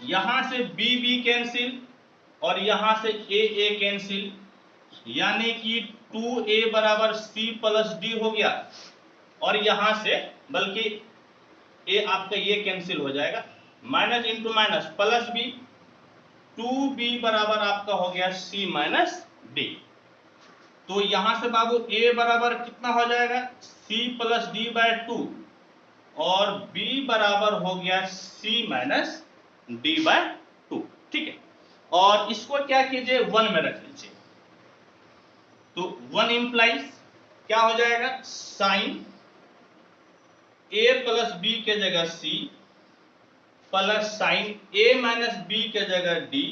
यहां से b b कैंसिल और यहां से a कैंसिल, यानी कि 2a बराबर c प्लस डी हो गया। और यहां से बल्कि a आपका ये कैंसिल हो जाएगा, minus into minus plus B, 2b बराबर आपका हो गया c माइनस डी। तो यहां से बाबू a बराबर कितना हो जाएगा, c प्लस डी बाय 2, और b बराबर हो गया c माइनस डी बाय 2। ठीक है, और इसको क्या कीजिए, 1 में रख लीजिए। तो 1 इंप्लाइज क्या हो जाएगा, साइन a प्लस बी के जगह c plus sine a minus B के जगह d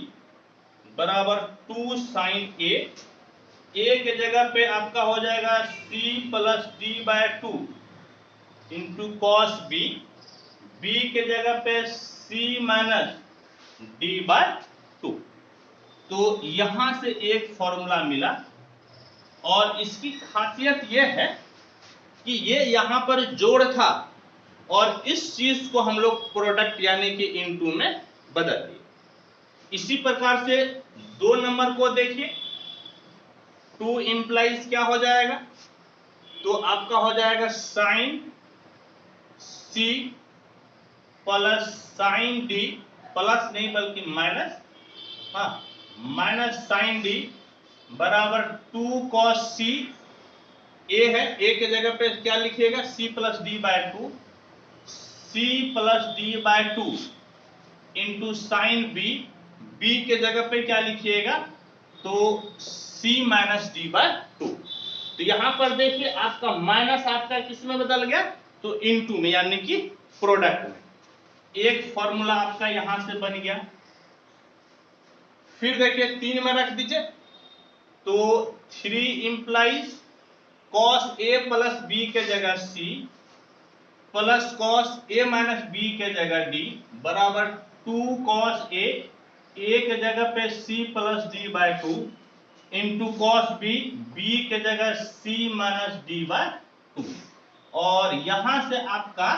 बराबर 2 साइन a के जगह पे आपका हो जाएगा c plus D by 2 into cos b के जगह पे c माइनस डी बाय 2। तो यहां से एक फॉर्मूला मिला, और इसकी खासियत यह है कि ये यहां पर जोड़ था, और इस चीज को हम लोग प्रोडक्ट यानी कि इनटू में बदल दिए। इसी प्रकार से 2 नंबर को देखिए, 2 इंप्लाइज क्या हो जाएगा, तो आपका हो जाएगा sine C plus sine D, plus नहीं बल्कि माइनस, माइनस साइन डी बराबर 2 कॉस सी। ए है, ए के जगह पे क्या लिखिएगा, c plus D by 2, c plus D by 2 into sine B, B के जगह पे क्या लिखिएगा, तो c माइनस डी बाय 2। तो यहां पर देखिए आपका माइनस आपका किस में बदल गया, तो इनटू में, यानी कि प्रोडक्ट में। एक फॉर्मूला आपका यहां से बन गया। फिर देखिए 3 में रख दीजिए, तो 3 implies cos A plus B के जगह c plus cos A minus B के जगह d बराबर 2 कॉस ए के जगह पे c plus D by 2 into cos B के जगह c माइनस डी बाय 2। और यहां से आपका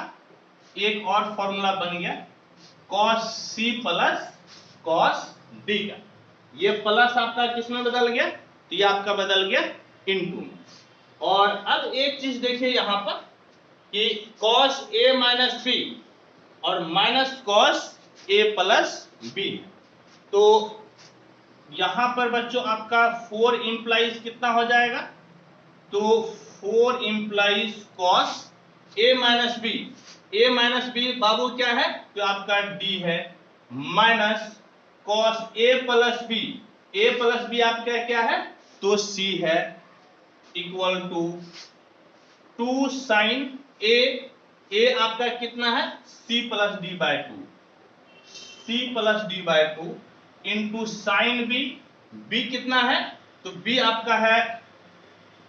एक और फॉर्मूला बन गया, cos c plus cos D का। ये प्लस आपका किस में बदल गया, तो ये आपका बदल गया इनटू में। और अब एक चीज देखिए यहां पर कि cos a माइनस बी और minus cos a plus B, तो यहां पर बच्चों आपका 4 इंप्लाइज कितना हो जाएगा, तो 4 implies cos a minus B. a minus B बाबू क्या है, तो आपका d है, minus cos a plus B. a plus B आपका क्या है, तो C है इक्वल टू 2 साइन ए आपका कितना है C plus D by two, C plus D by two into sine B कितना है, तो बी आपका है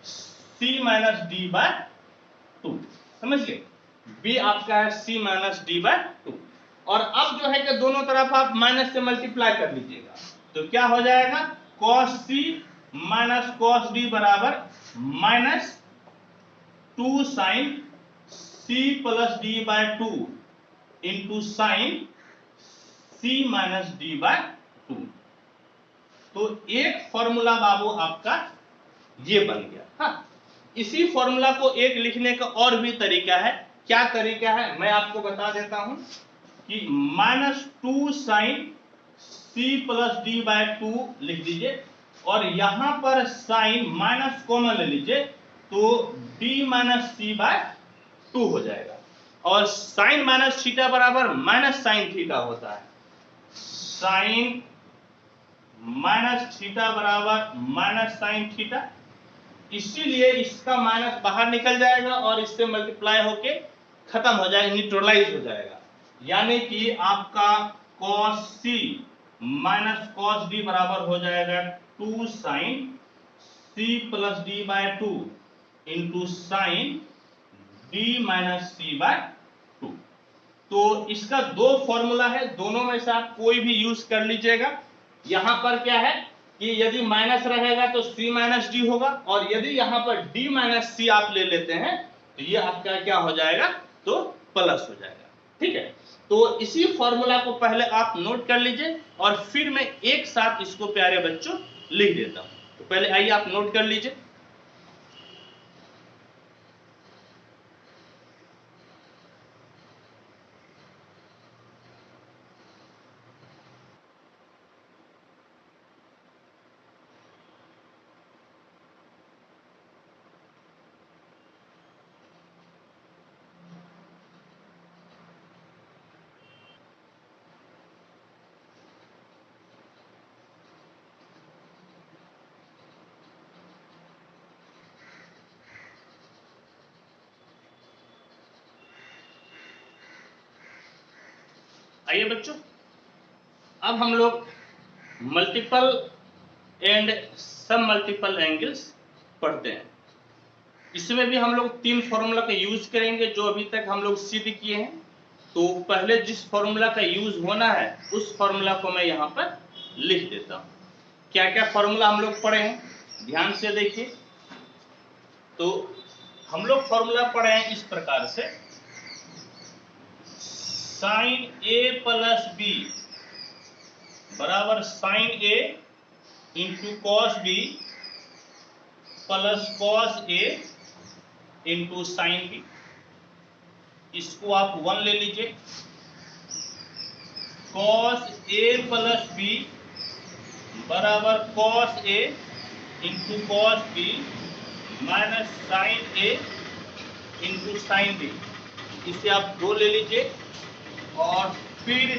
C minus D by two, समझिए बी आपका है C minus D by two. और अब जो है कि दोनों तरफ आप माइनस से मल्टीप्लाई कर लीजिएगा, तो क्या हो जाएगा cos C minus cos D बराबर minus 2 sine C plus D by two into sine C minus D by two. तो एक फॉर्मूला बाबू आपका ये बन गया। हाँ, इसी फॉर्मूला को एक लिखने का और भी तरीका है। क्या तरीका है मैं आपको बता देता हूं कि minus 2 sine C plus D by two लिख दीजिए और यहां पर साइन माइनस कॉमन ले लीजिए तो D minus C by to हो जाएगा। और साइन माइनस थीटा बराबर माइनस साइन थीटा होता है, साइन माइनस थीटा बराबर माइनस साइन थीटा, इसीलिए इसका माइनस बाहर निकल जाएगा और इससे मल्टीप्लाई होके खत्म हो जाएगा, न्यूट्रलाइज हो जाएगा। यानी कि आपका cos C minus cos D बराबर हो जाएगा 2 sine C plus D by two into sine D minus C by two. तो इसका दो फॉर्मूला है, दोनों में से आप कोई भी यूज कर लीजिएगा। यहां पर क्या है कि यदि माइनस रहेगा तो C माइनस डी होगा और यदि यहां पर D माइनस C आप ले लेते हैं तो ये आपका क्या हो जाएगा, तो प्लस हो जाएगा। ठीक है, तो इसी फॉर्मूला को पहले आप नोट कर लीजिए और फिर मैं एक साथ इसको प्यारे बच्चों लिख देता हूं। तो पहले आइए आप नोट कर लीजिए। आइए बच्चों, अब हम लोग मल्टीपल एंड सब मल्टीपल एंगल्स पढ़ते हैं। इसमें भी हम लोग तीन फॉर्मूला का यूज करेंगे जो अभी तक हम लोग सिद्ध किए हैं। तो पहले जिस फॉर्मूला का यूज होना है उस फॉर्मूला को मैं यहाँ पर लिख देता हूँ। क्या क्या फॉर्मूला हम लोग पढ़े हैं ध्यान से देखिए। तो हम लोग फॉर्मूला पढ़े हैं इस प्रकार से, साइन A प्लस बी बराबर sine A into cos B plus cos A into sine B। इसको आप 1 ले लीजिए। कॉस A प्लस B बराबर cos A into cos B minus sine A into sine B। इसे आप 2 ले लीजिए और फिर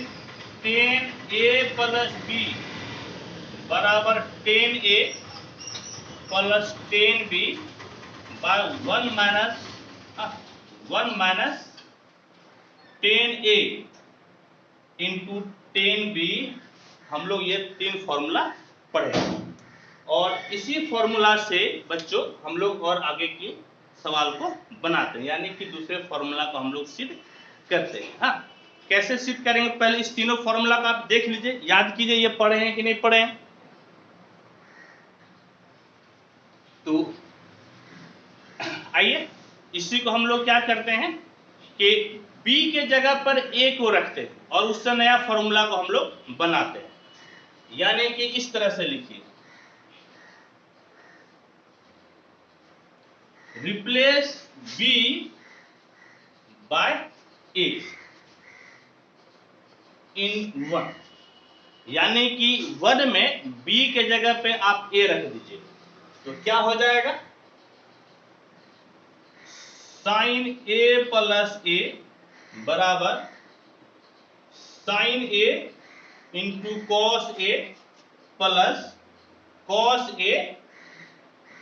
tan A प्लस B बराबर tan A plus tan B by 1 minus tan A into tan B। हम लोग ये तीन फॉर्मूला पढ़े और इसी फॉर्मूला से बच्चों हम लोग और आगे की सवाल को बनाते हैं, यानी कि दूसरे फॉर्मूला को हम लोग सिद्ध करते हैं। हाँ, कैसे सिद्ध करेंगे पहले इस तीनों फॉर्मूला का आप देख लीजिए, याद कीजिए ये पढ़े हैं कि नहीं पढ़े हैं। तो आइए इसी को हम लोग क्या करते हैं कि B के जगह पर A को रखते हैं और उससे नया फॉर्मूला को हम लोग बनाते हैं। यानी कि इस तरह से लिखिए, रिप्लेस B बाय A इन 1, यानी कि 1 में B के जगह पे आप A रख दीजिए तो क्या हो जाएगा, साइन A प्लस A बराबर sine A into cos A plus cos A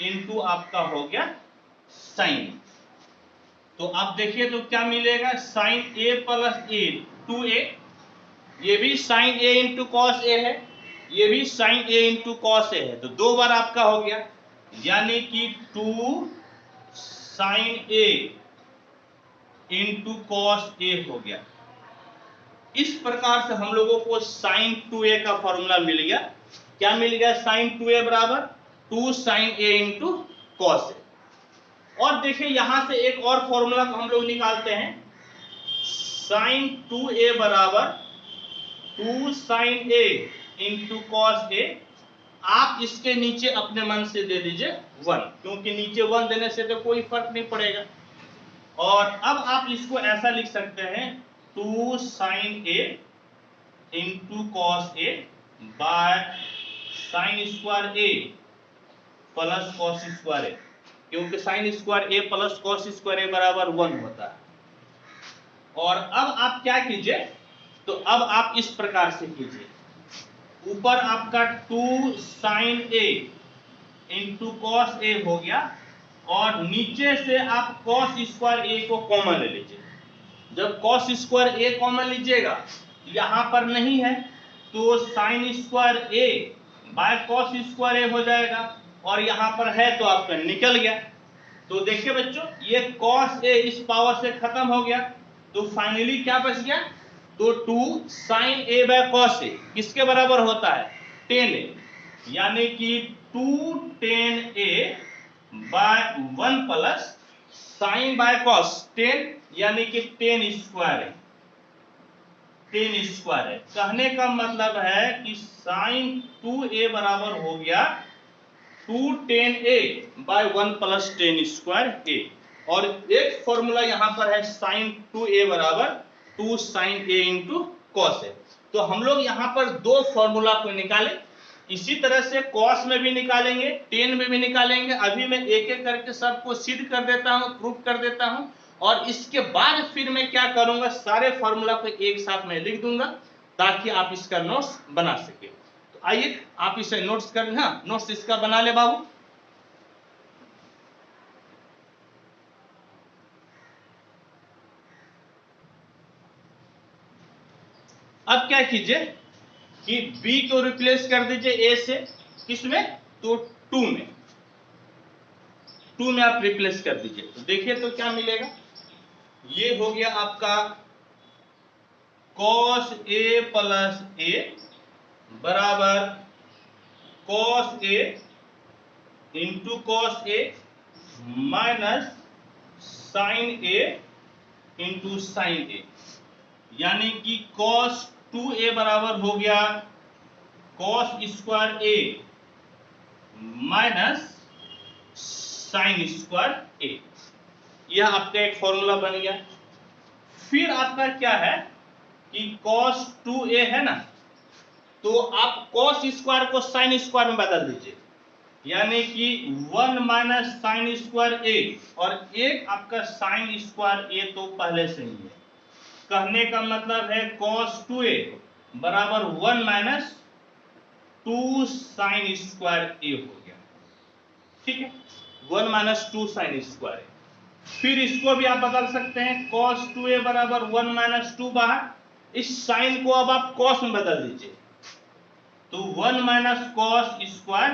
into आपका हो गया साइन। तो आप देखिए तो क्या मिलेगा, sign A plus A 2a, ये भी साइन ए इंटू कॉस ए है, ये भी साइन ए इंटू कॉस ए है, तो 2 बार आपका हो गया, यानी कि 2 साइन ए इंटू कॉस ए हो गया। इस प्रकार से हम लोगों को साइन 2a का फॉर्मूला मिल गया। क्या मिल गया, साइन 2a बराबर 2 साइन ए इंटू कॉस ए। और देखिए यहां से एक और फॉर्मूला हम लोग निकालते हैं, साइन 2a बराबर 2 साइन ए इंटू कॉस ए। आप इसके नीचे अपने मन से दे दीजिए 1, क्योंकि नीचे 1 देने से तो कोई फर्क नहीं पड़ेगा। और अब आप इसको ऐसा लिख सकते हैं 2 sine A into cos A by sine square A plus cos square A, क्योंकि sine square A plus cos square A बराबर 1 होता है। और अब आप क्या कीजिए, तो अब आप इस प्रकार से कीजिए, ऊपर आपका 2 साइन ए इंटू कॉस ए हो गया, और नीचे से आप कॉस स्क्वायर ए को कॉमन ले लीजिए। जब कॉस स्क्वायर ए कॉमन लीजिएगा, यहां पर नहीं है तो sine square a by cos square a हो जाएगा, और यहां पर है तो आपका निकल गया। तो देखिए बच्चों, ये कॉस ए इस पावर से खत्म हो गया, तो फाइनली क्या बच गया, तो 2 sine A by cos A किसके बराबर होता है, 10a, यानी कि 2 10a by 1 plus sine by cos 10, यानी कि 10 स्क्वायर है, 10 स्क्वायर है। कहने का मतलब है कि साइन 2a बराबर हो गया 2 10a by 1 plus 10 square a। और एक फॉर्मूला यहां पर है साइन 2a बराबर 2 साइन a इंटू कॉस ए। तो हम लोग यहां पर 2 फॉर्मूला को निकाले, इसी तरह से कॉस में भी निकालेंगे, टेन में भी निकालेंगे। अभी मैं एक एक करके सबको सिद्ध कर देता हूं, प्रूफ कर देता हूं, और इसके बाद फिर मैं क्या करूंगा, सारे फॉर्मूला को एक साथ में लिख दूंगा ताकि आप इसका नोट्स बना सके। तो आइए आप इसे नोट्स कर, हाँ नोट्स इसका बना ले बाबू। अब क्या कीजिए कि b को रिप्लेस कर दीजिए a से, किसमें, तो 2 में, 2 में आप रिप्लेस कर दीजिए। तो देखिए तो क्या मिलेगा, ये हो गया आपका cos a प्लस a बराबर cos a into cos a minus sine a into sine a, यानी कि cos 2a बराबर हो गया cos square a minus sine square a। यह आपका एक फॉर्मूला बन गया। फिर आपका क्या है कि cos 2a है ना, तो आप cos स्क्वायर को साइन स्क्वायर में बदल दीजिए, यानी कि 1 माइनस साइन स्क्वायर a, और एक आपका साइन स्क्वायर a तो पहले से ही है। कहने का मतलब है cos 2a बराबर 1 माइनस 2 साइन स्क्वायर a हो गया, ठीक है, 1 माइनस 2 साइन स्क्वायर a। फिर इसको भी आप बदल सकते हैं, cos 2a बराबर 1 माइनस 2 बाहर, इस साइन को अब आप cos में बदल दीजिए, तो 1 माइनस cos स्क्वायर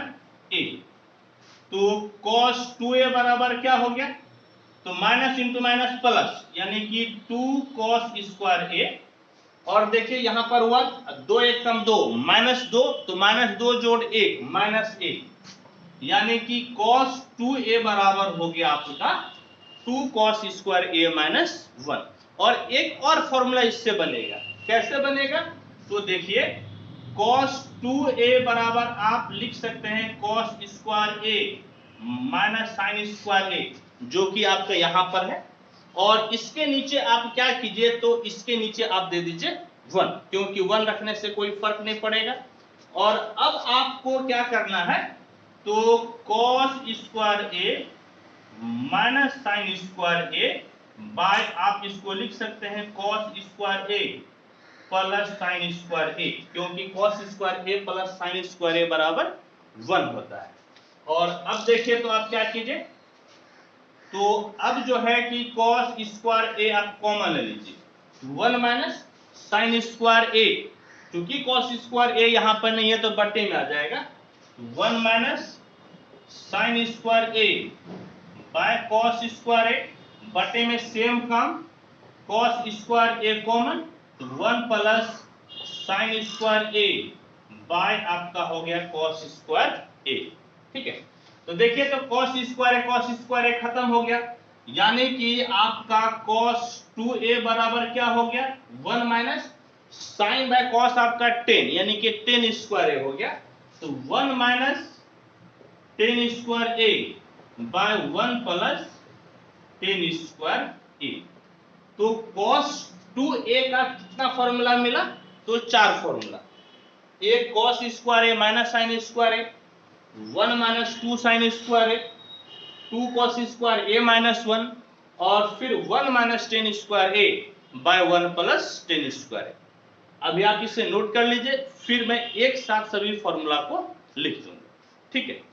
a, तो cos 2a बराबर क्या हो गया, तो माइनस इंटू माइनस प्लस, यानी कि 2 cos स्क्वायर a। और देखिए यहां पर 1 2 1 कम 2 माइनस 2, तो माइनस 2 जोड़ 1 माइनस 1, यानी कि cos 2a बराबर हो गया आपका 2 cos स्क्वायर a माइनस 1। और एक और फॉर्मूला इससे बनेगा, कैसे बनेगा, तो देखिए cos 2a बराबर आप लिख सकते हैं cos square a minus sine square a, जो कि आपका यहां पर है। और इसके नीचे आप क्या कीजिए, तो इसके नीचे आप दे दीजिए 1, क्योंकि 1 रखने से कोई फर्क नहीं पड़ेगा। और अब आपको क्या करना है, तो cos square a minus sine square a by, आप इसको लिख सकते हैं cos square a plus sine square a, क्योंकि cos square a plus sine square a बराबर 1 होता है। और अब देखिए तो आप क्या कीजिए, तो अब जो है कि cos स्क्वायर ए आप कॉमन ले लीजिए, 1 माइनस साइन स्क्वायर ए, क्योंकि cos स्क्वायर ए यहां पर नहीं है तो बट्टे में आ जाएगा, 1 minus sine square a bye cos square ए, बटे में सेम काम cos स्क्वायर ए कॉमन, तो 1 plus sine square a bye आपका हो गया cos स्क्वायर ए। ठीक है, तो देखिए तो cos स्क्वायर ए खत्म हो गया, यानी कि आपका cos 2a बराबर क्या हो गया, 1 माइनस साइन बाय cos आपका 10, यानी कि 10 स्क्वायर ए हो गया, तो 1 minus 10 square a by 1 plus 10 square ए। तो cos 2a का कितना फॉर्मूला मिला, तो 4 फॉर्मूला, एक cos square A minus sine square A, 1 minus 2 sine square A, 2 cos square A minus 1, और फिर 1 minus 10 square a by 1 plus 10 square ए। अभी आप इसे नोट कर लीजिए, फिर मैं एक साथ सभी फॉर्मूला को लिख दूंगा। ठीक है,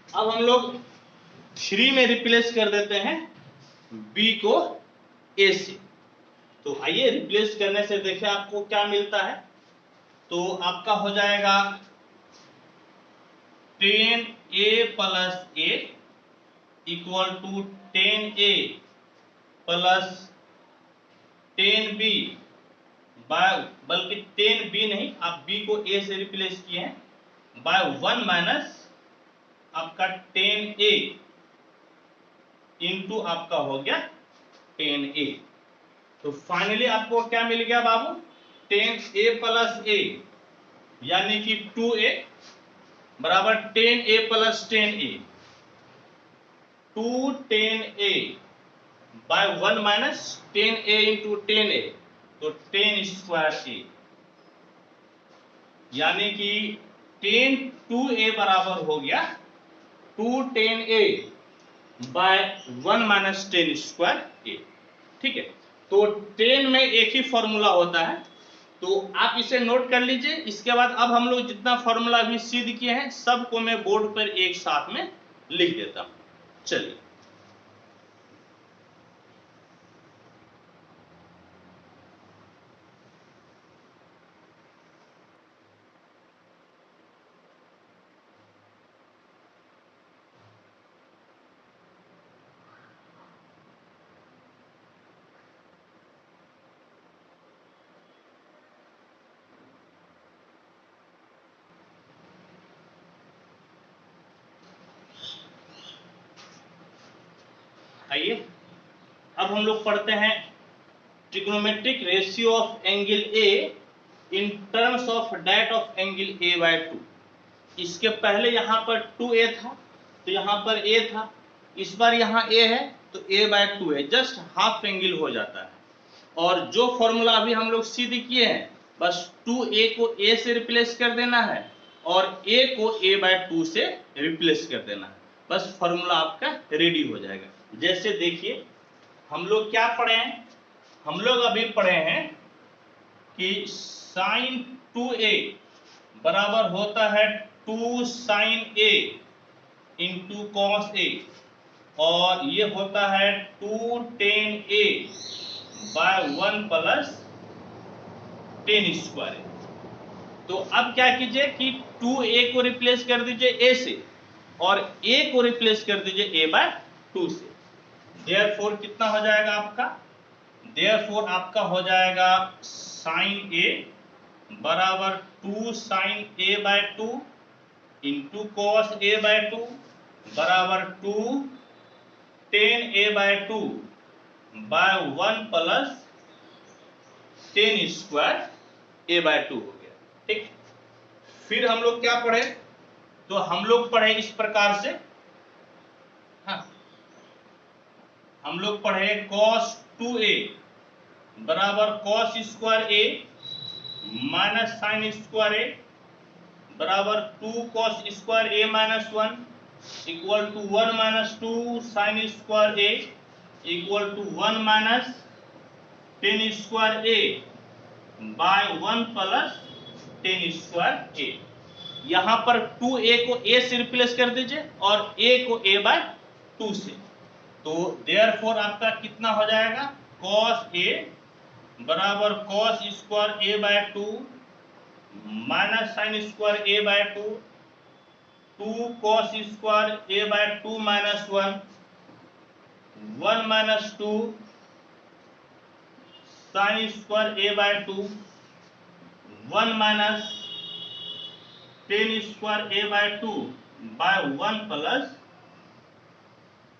अब हम लोग 3 में रिप्लेस कर देते हैं b को a से। तो आइए रिप्लेस करने से देखिए आपको क्या मिलता है, तो आपका हो जाएगा 10a plus a equal to 10a plus 10b by, बल्कि 10b नहीं, आप b को a से रिप्लेस किए हैं, बाय 1 माइनस आपका 10a इंटू आपका हो गया 10a। तो फाइनली आपको क्या मिल गया बाबू, 10a प्लस a, यानी कि 2a बराबर 10a plus 10a, 210a bye 1 minus 10a into 10a, तो 10 स्क्वायर a, यानी कि 10 2a बराबर हो गया 210a bye 1 minus 10 square A. ठीक है, तो 10 में एक ही फॉर्मूला होता है, तो आप इसे नोट कर लीजिए। इसके बाद अब हम लोग जितना फॉर्मूला अभी सिद्ध किए हैं सबको मैं बोर्ड पर एक साथ में लिख देता हूं। चलिए, आइए अब हम लोग पढ़ते हैं trigonometric ratio of angle A in terms of that of angle A by 2। इसके पहले यहां पर 2a था, तो यहां पर a था, इस बार यहां a है तो a बाय 2 है, जस्ट हाफ एंगल हो जाता है। और जो फॉर्मूला अभी हम लोग सिद्ध किए हैं, बस 2a को a से रिप्लेस कर देना है और a को a बाय 2 से रिप्लेस कर देना है, बस फॉर्मूला आपका रेडी हो जाएगा। जैसे देखिए हम लोग क्या पढ़े हैं, हम लोग अभी पढ़े हैं कि साइन 2a बराबर होता है 2 sine a into cos a, और ये होता है 2 tan a by 1 plus 10 square. तो अब क्या कीजिए कि 2a को रिप्लेस कर दीजिए a से और a को रिप्लेस कर दीजिए a बाय 2 से। देयरफॉर कितना हो जाएगा आपका, देयरफॉर आपका हो जाएगा साइन a बराबर 2 sine a by 2 into cos a by 2 बराबर 2 tan a by 2 by 1 plus 10 square a by 2 हो गया। ठीक, फिर हम लोग क्या पढ़े, तो हम लोग पढ़े इस प्रकार से, हाँ हम लोग पढ़े cos 2a बराबर cos square a minus sine square a बराबर 2 cos square a minus 1 equal to 1 minus 2 sine square a equal to 1 minus tan square a by 1 plus tan square a. यहां पर 2a को a से replace कर दीजिए और a को a by 2 से। तो देयरफॉर आपका कितना हो जाएगा, cos a बराबर cos square a by 2 minus sine square a by 2, 2 cos square a by 2 minus 1, 1 minus 2 sine square a by 2, 1 minus tan square a by 2 by 1 plus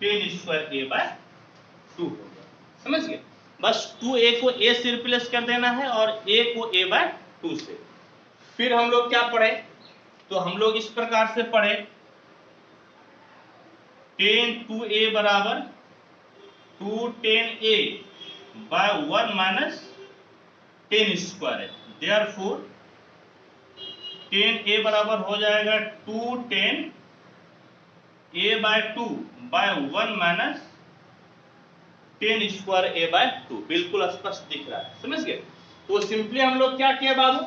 tan square a by 2 हो गया। समझ गए? बस 2a को a से replace कर देना है और a को a बाय 2 से। फिर हम लोग क्या पढ़े, तो हम लोग इस प्रकार से पढ़े, टेन 2a बराबर 2 tan a by 1 minus tan square है। देयरफॉर टेन a बराबर हो जाएगा 2 tan a by 2 by 1 minus tan square a by 2। बिल्कुल स्पष्ट दिख रहा है, समझ गए? तो सिंपली हम लोग क्या किए बाबू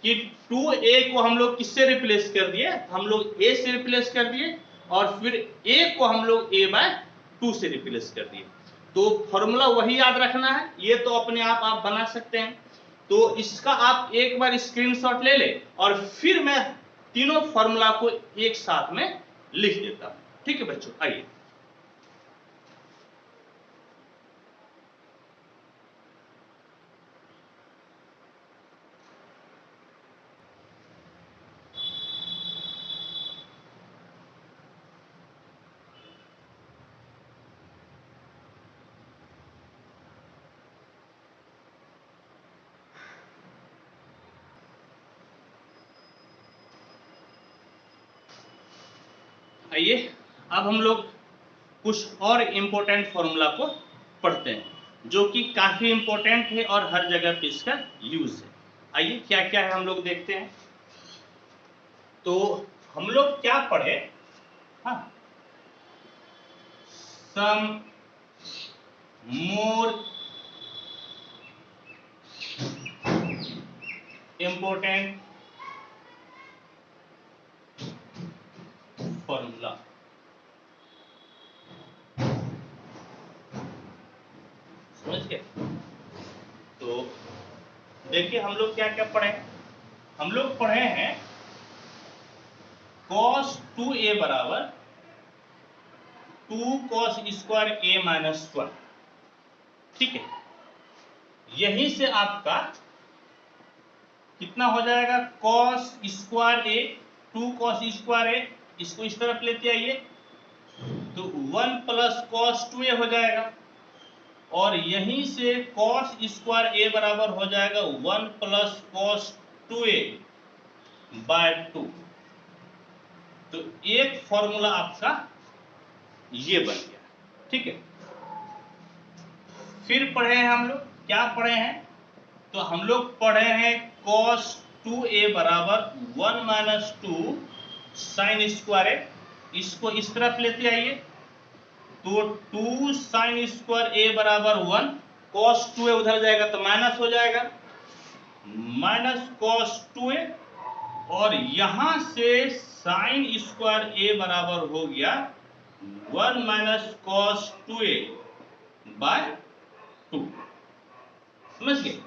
कि 2a को हम लोग किससे रिप्लेस कर दिए, हम लोग a से रिप्लेस कर दिए और फिर a को हम लोग a बाय 2 से रिप्लेस कर दिए। तो फॉर्मूला वही याद रखना है, ये तो अपने आप बना सकते हैं। तो इसका आप एक बार स्क्रीनशॉट ले ले और फिर मैं तीनों फॉर्मूला को एक साथ में लिख देता हूं। ठीक है बच्चों, आइए। आइए अब हम लोग कुछ और इम्पोर्टेंट फॉर्मूला को पढ़ते हैं जो कि काफी इम्पोर्टेंट है और हर जगह पे इसका यूज है। आइए क्या क्या है हम लोग देखते हैं। तो हम लोग क्या पढ़े, हाँ, सम मोर इम्पोर्टेंट फॉर्मूला। समझ गए? तो देखिए हम लोग क्या क्या पढ़े, हम लोग पढ़े हैं cos 2a बराबर 2 cos स्क्वायर a माइनस 1। ठीक है, यहीं से आपका कितना हो जाएगा, cos square a 2 cos square a, इसको इस तरफ लेते आइए तो 1 प्लस cos 2a हो जाएगा और यहीं से cos स्क्वायर a बराबर हो जाएगा 1 प्लस cos 2a बाय 2। तो एक फॉर्मूला आपका ये बन गया। ठीक है, फिर पढ़े हैं हम लोग, क्या पढ़े हैं, तो हम लोग पढ़े हैं cos 2a बराबर 1 माइनस 2 साइन स्क्वायर a, इसको इस तरफ लेते आइए तो 2 साइन स्क्वायर a बराबर 1, cos 2a उधर जाएगा तो माइनस हो जाएगा, माइनस cos 2a और यहां से साइन स्क्वायर a बराबर हो गया 1 माइनस cos 2a बाय 2। समझ गए?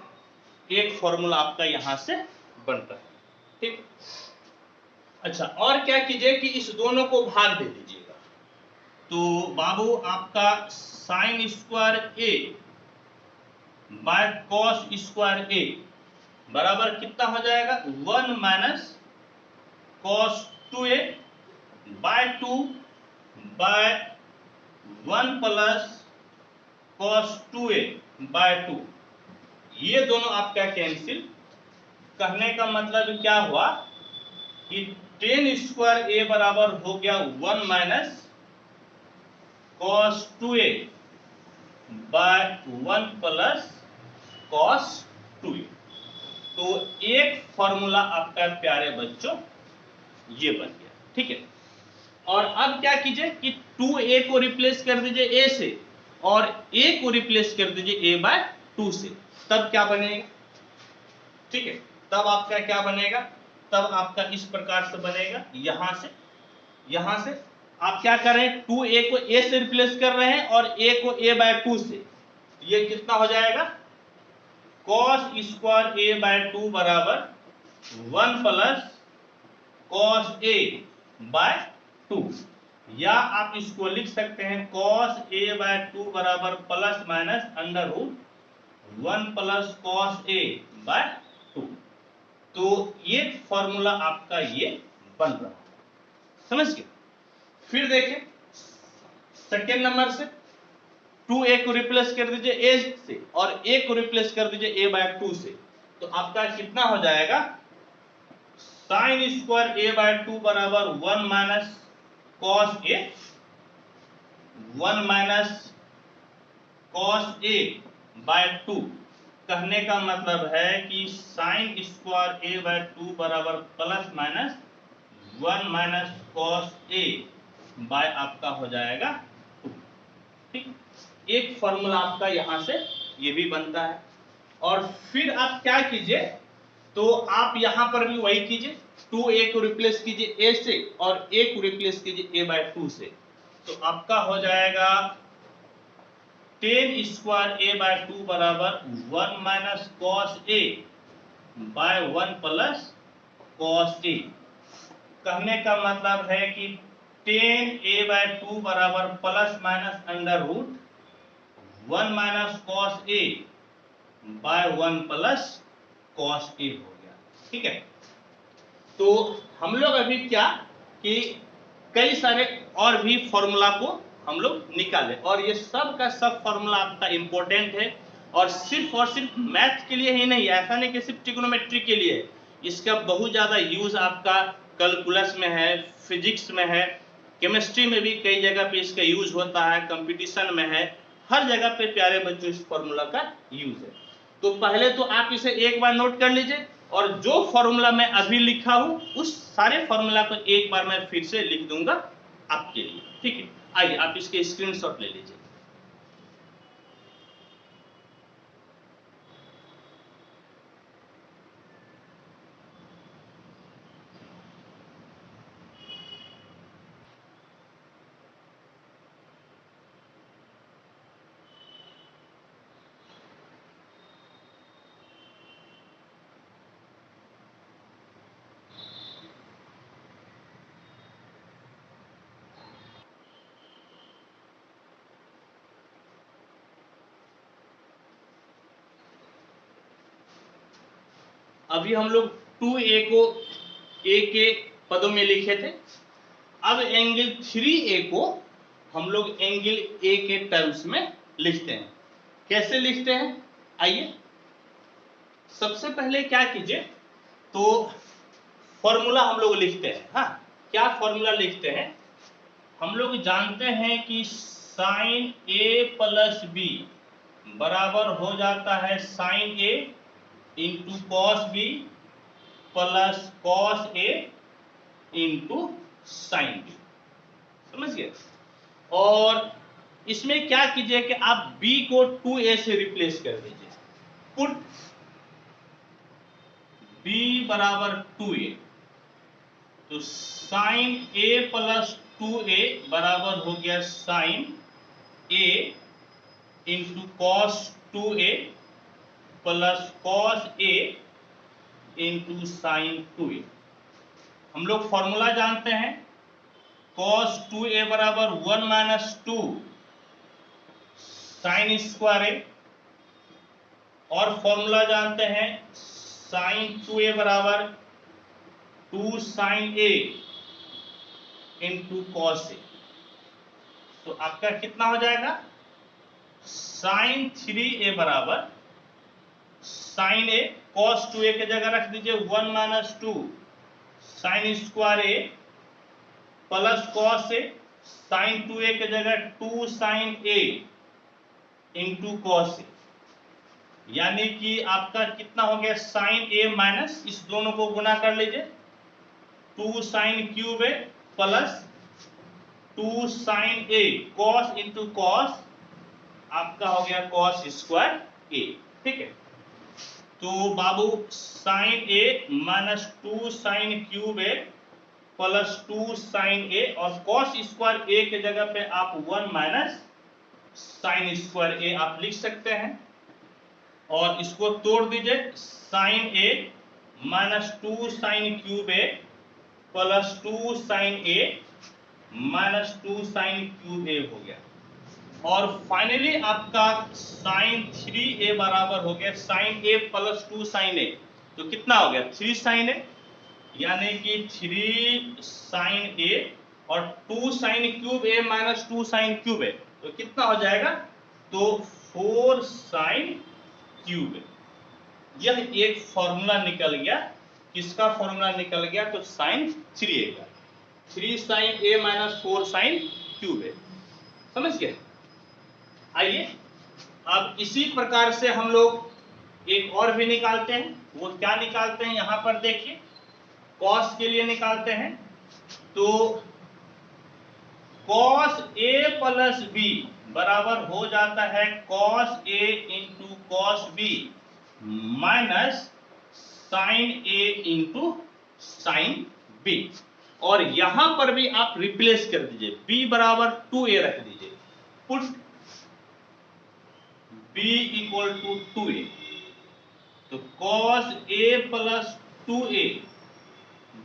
एक फॉर्मूला आपका यहां से बनता है। ठीक, अच्छा और क्या कीजिए कि इस दोनों को भाग दे दीजिएगा। तो बाबू आपका sine square a by cos square a बराबर कितना हो जाएगा, 1 minus cos 2a by 2 by 1 plus cos 2a by 2। ये दोनों आपका कैंसिल, कहने का मतलब क्या हुआ कि टेन स्क्वायर a बराबर हो गया 1 minus cos 2a by 1 plus cos 2a। तो एक फॉर्मूला आपका प्यारे बच्चों ये बन गया। ठीक है, और अब क्या कीजिए कि 2a को रिप्लेस कर दीजिए a से और a को रिप्लेस कर दीजिए a/2 से, तब क्या बनेगा, ठीक है, तब आपका क्या बनेगा, तब आपका इस प्रकार से बनेगा। यहां से आप क्या कर रहे हैं, 2a को a से रिप्लेस कर रहे हैं और a को a/2 से, ये कितना हो जाएगा, cos स्क्वायर a/2 बराबर 1 प्लस cos a/2, या आप इसको लिख सकते हैं cos a/2 बराबर plus minus under root 1 plus cos a/2। तो ये फॉर्मूला आपका ये बन रहा है, समझ गए। फिर देखें सेकेंड नंबर से, 2a को रिप्लेस कर दीजिए a से और a को रिप्लेस कर दीजिए a/2 से, तो आपका कितना हो जाएगा, साइन स्क्वायर a/2 बराबर 1 minus cos a, 1 minus cos a/2। कहने का मतलब है कि साइन स्क्वायर a/2 बराबर plus minus 1 minus cos a by आपका हो जाएगा 2, ठीक। एक फॉर्मूला आपका यहां से ये भी बनता है। और फिर आप क्या कीजिए, तो आप यहां पर भी वही कीजिए, 2a को रिप्लेस कीजिए a से और a को रिप्लेस कीजिए a/2 से, तो आपका हो जाएगा tan स्क्वायर a/2 बराबर 1 minus cos a by 1 plus cos a। कहने का मतलब है कि tan a/2 बराबर plus minus under root 1 minus cos a by 1 plus cos a हो गया, ठीक है। तो हम लोग अभी क्या कि कई सारे और भी फॉर्मूला को हम लोग निकाले, और ये सब का सब फॉर्मूला आपका इंपॉर्टेंट है, और सिर्फ मैथ के लिए ही नहीं, ऐसा नहीं कि सिर्फ ट्रिग्नोमेट्री के लिए, इसका बहुत ज्यादा यूज आपका कैलकुलस में है, फिजिक्स में है, केमिस्ट्री में भी कई जगह पे इसका यूज होता है, कंपटीशन में है, हर जगह पे प्यारे बच्चों इस फॉर्मूला का यूज है। तो पहले तो आप इसे एक बार नोट कर लीजिए, और जो फॉर्मूला मैं अभी लिखा हूं उस सारे फॉर्मूला को एक बार मैं फिर से लिख दूंगा आपके लिए, ठीक है। आइए आप इसके स्क्रीनशॉट ले लीजिए। अभी हम लोग 2a को a के पदों में लिखे थे, अब एंगल 3a को हम लोग एंगल a के टर्म्स में लिखते हैं। कैसे लिखते हैं, आइए सबसे पहले क्या कीजिए, तो फॉर्मूला हम लोग लिखते हैं। हाँ, क्या फॉर्मूला लिखते हैं, हम लोग जानते हैं कि साइन a प्लस b बराबर हो जाता है sine a into cos b plus cos a into sine b, समझ गए। और इसमें क्या कीजिए कि आप b को 2a से रिप्लेस कर दीजिए, पुट b बराबर 2a, तो साइन a प्लस 2a बराबर हो गया sine a into cos 2a plus cos a into sine 2a। हम लोग फॉर्मूला जानते हैं, cos 2a बराबर 1 माइनस 2 साइन स्क्वायर a, और फॉर्मूला जानते हैं साइन 2a बराबर 2 sine a into cos a। तो आपका कितना हो जाएगा, साइन 3a बराबर साइन a, cos 2a के जगह रख दीजिए 1 minus 2 sine square a plus cos a, sine 2a के जगह 2 sine a into cos a, यानी कि आपका कितना हो गया, साइन a माइनस, इस दोनों को गुना कर लीजिए, 2 sine cube a plus 2 sine a, cos into cos आपका हो गया cos स्क्वायर ए, ठीक है। तो बाबू sine A minus 2 sine cube A plus 2 sine A, और cos स्क्वायर ए के जगह पे आप 1 माइनस साइन स्क्वायर ए आप लिख सकते हैं, और इसको तोड़ दीजिए, sign A minus 2 sine cube A plus 2 sine A minus 2 sine cube ए हो गया, और फाइनली आपका साइन 3a बराबर हो गया साइन ए प्लस 2 साइन ए, तो कितना हो गया 3 साइन ए, यानी कि 3 साइन ए और 2 साइन क्यूब ए माइनस 2 साइन क्यूब ए, तो कितना हो जाएगा, तो 4 साइन क्यूब ए। यह एक फॉर्मूला निकल गया, किसका फॉर्मूला निकल गया, तो साइन 3a का, 3 sign A minus 4 sine cube ए, समझ गए। आइए अब इसी प्रकार से हम लोग एक और भी निकालते हैं, वो क्या निकालते हैं यहां पर देखिए, कॉस के लिए निकालते हैं, तो कॉस ए प्लस बी बराबर हो जाता है कॉस ए into cos B minus sine ए इंटू साइन बी, और यहां पर भी आप रिप्लेस कर दीजिए, b बराबर 2a रख दीजिए, put b equal to 2a, तो cos a प्लस 2a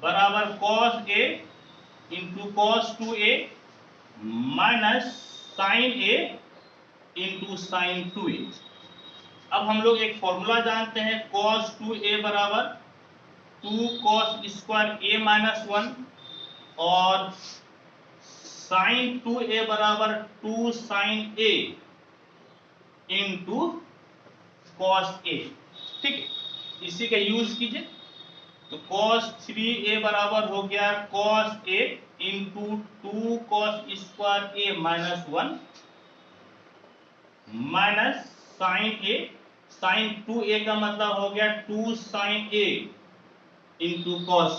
बराबर cos a into cos 2a minus sine a into sine 2a। अब हम लोग एक फॉर्मूला जानते हैं, cos 2a बराबर 2 cos स्क्वायर a माइनस 1, और साइन 2a बराबर 2 साइन a इंटू कॉस ए, ठीक है, इसी का यूज कीजिए, तो cos 3a बराबर हो गया cos a into 2 cos square a minus 1 minus sine a, sine 2a का मतलब हो गया 2 साइन a इंटू कॉस,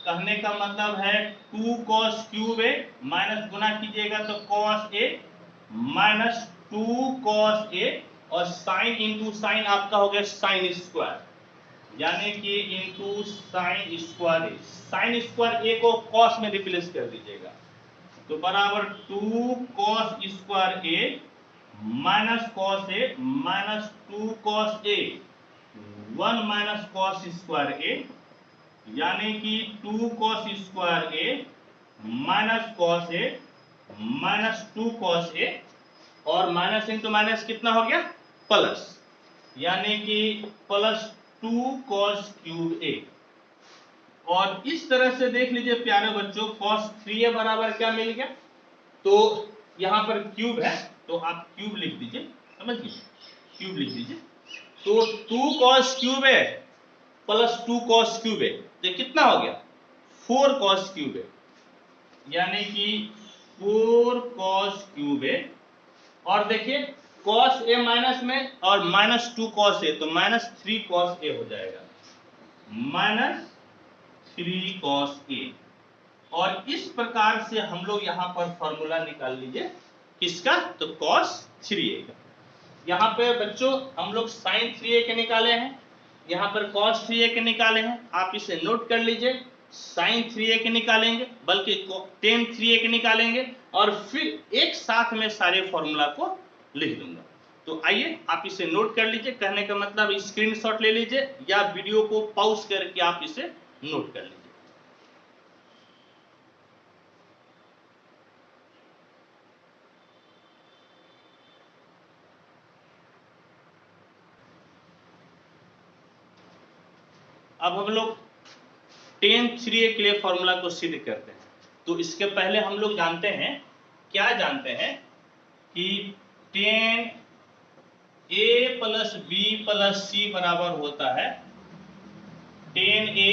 कहने का मतलब है 2 cos क्यूब a माइनस गुना कीजिएगा तो cos a minus 2 cos a, और साइन इंटू साइन आपका हो गया साइन स्क्वायर, यानी कि into sine square A, sign square A को cos में रिप्लेस कर दीजिएगा, तो बराबर 2 cos square A minus cos a minus 2 cos a 1 minus cos square a, यानी कि 2 cos square A minus cos a minus 2 cos a, और minus into minus कितना हो गया प्लस, यानी कि प्लस 2 cos क्यूब a, और इस तरह से देख लीजिए प्यारे बच्चों, cos 3a बराबर क्या मिल गया, तो यहां पर क्यूब है तो आप क्यूब लिख दीजिए, समझ गए, क्यूब लिख दीजिए, तो 2 cos cube a plus 2 cos cube a, ये कितना हो गया 4 cos क्यूब a, यानी कि 4 cos क्यूब a, और देखिए cos a माइनस में और माइनस 2 cos a, तो माइनस 3 cos a हो जाएगा, माइनस 3 cos a, और इस प्रकार से हम लोग यहाँ पर फॉर्मूला निकाल लीजिए, किसका, तो cos 3a का। यहाँ पे बच्चों हम लोग sin 3a के निकाले हैं, यहाँ पर cos 3a के निकाले हैं, आप इसे नोट कर लीजिए, sin 3a के निकालेंगे, बल्कि tan 3a के निकालेंगे, और फिर एक साथ में सारे फॉर्मूला को लिख दूंगा। तो आइए आप इसे नोट कर लीजिए, कहने का मतलब स्क्रीनशॉट ले लीजिए या वीडियो को पॉज करके आप इसे नोट कर लीजिए। अब हम लोग tan 3a के लिए फॉर्मूला को सिद्ध करते हैं, तो इसके पहले हम लोग जानते हैं, क्या जानते हैं कि tan a plus b plus c बराबर होता है tan a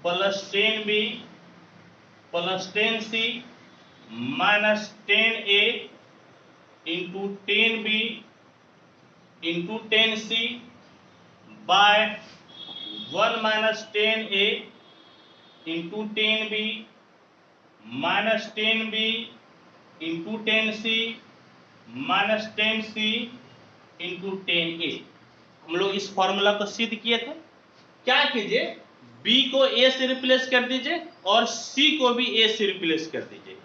plus tan b plus tan c minus tan a into tan b into tan c by 1 minus tan a into tan b minus tan b into tan c minus 10c into 10a। हम लोग इस formula को सिद्ध किए थे। क्या कीजिए, b को a से रिप्लेस कर दीजिए और c को भी a से रिप्लेस कर दीजिए,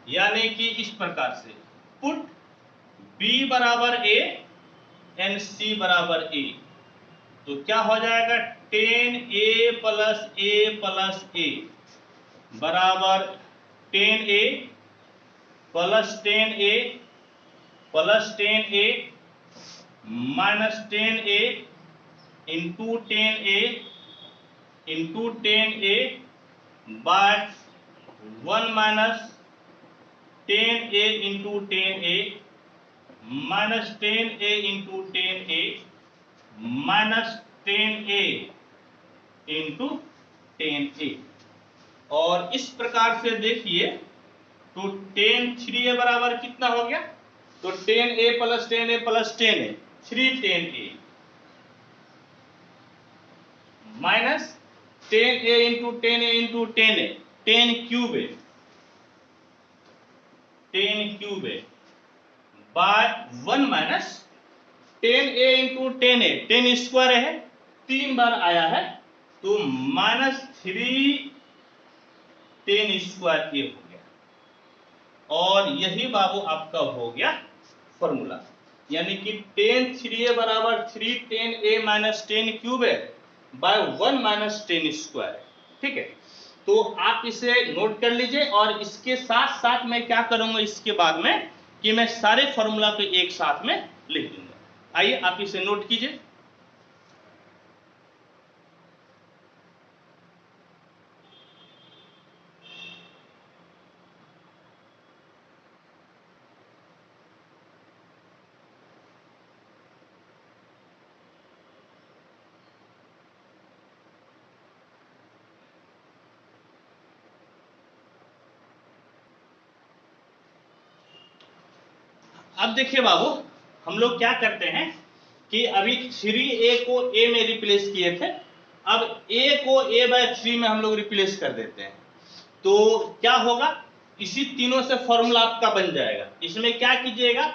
यानी कि इस प्रकार से पुट b बराबर a एंड c बराबर a, तो क्या हो जाएगा 10a प्लस a बराबर 10a plus 10a plus 10a minus 10a into 10a into 10a by 1 minus 10a into 10a minus 10a into 10a minus 10a into 10a। और इस प्रकार से देखिए तो 10 बराबर कितना हो गया, तो 10a plus 10a plus 10a 310a minus 10a into 10a into 10a 10 cube है by 1 minus 10a into 10a 10 square है, 3 बार आया है, तो माइनस 3 10 स्क्वायर a हो गया। और यही बाबू आपका हो गया फॉर्मूला, यानी कि 10 बराबर 310a माइनस 10 क्यूब है बाय 1 माइनस 10 स्क्वायर। ठीक है, तो आप इसे नोट कर लीजिए। और इसके साथ साथ मैं क्या करूंगा इसके बाद में कि मैं सारे फॉर्मूला को एक साथ में लिख दूंगा। आइए आप इसे नोट कीजिए। अब देखिए बाबू, हम लोग क्या करते हैं कि अभी 3a को a में रिप्लेस किए थे, अब a को a बाय 3 में हम लोग रिप्लेस कर देते हैं, तो क्या होगा, इसी तीनों से फॉर्मूला आपका बन जाएगा। इसमें क्या कीजिएगा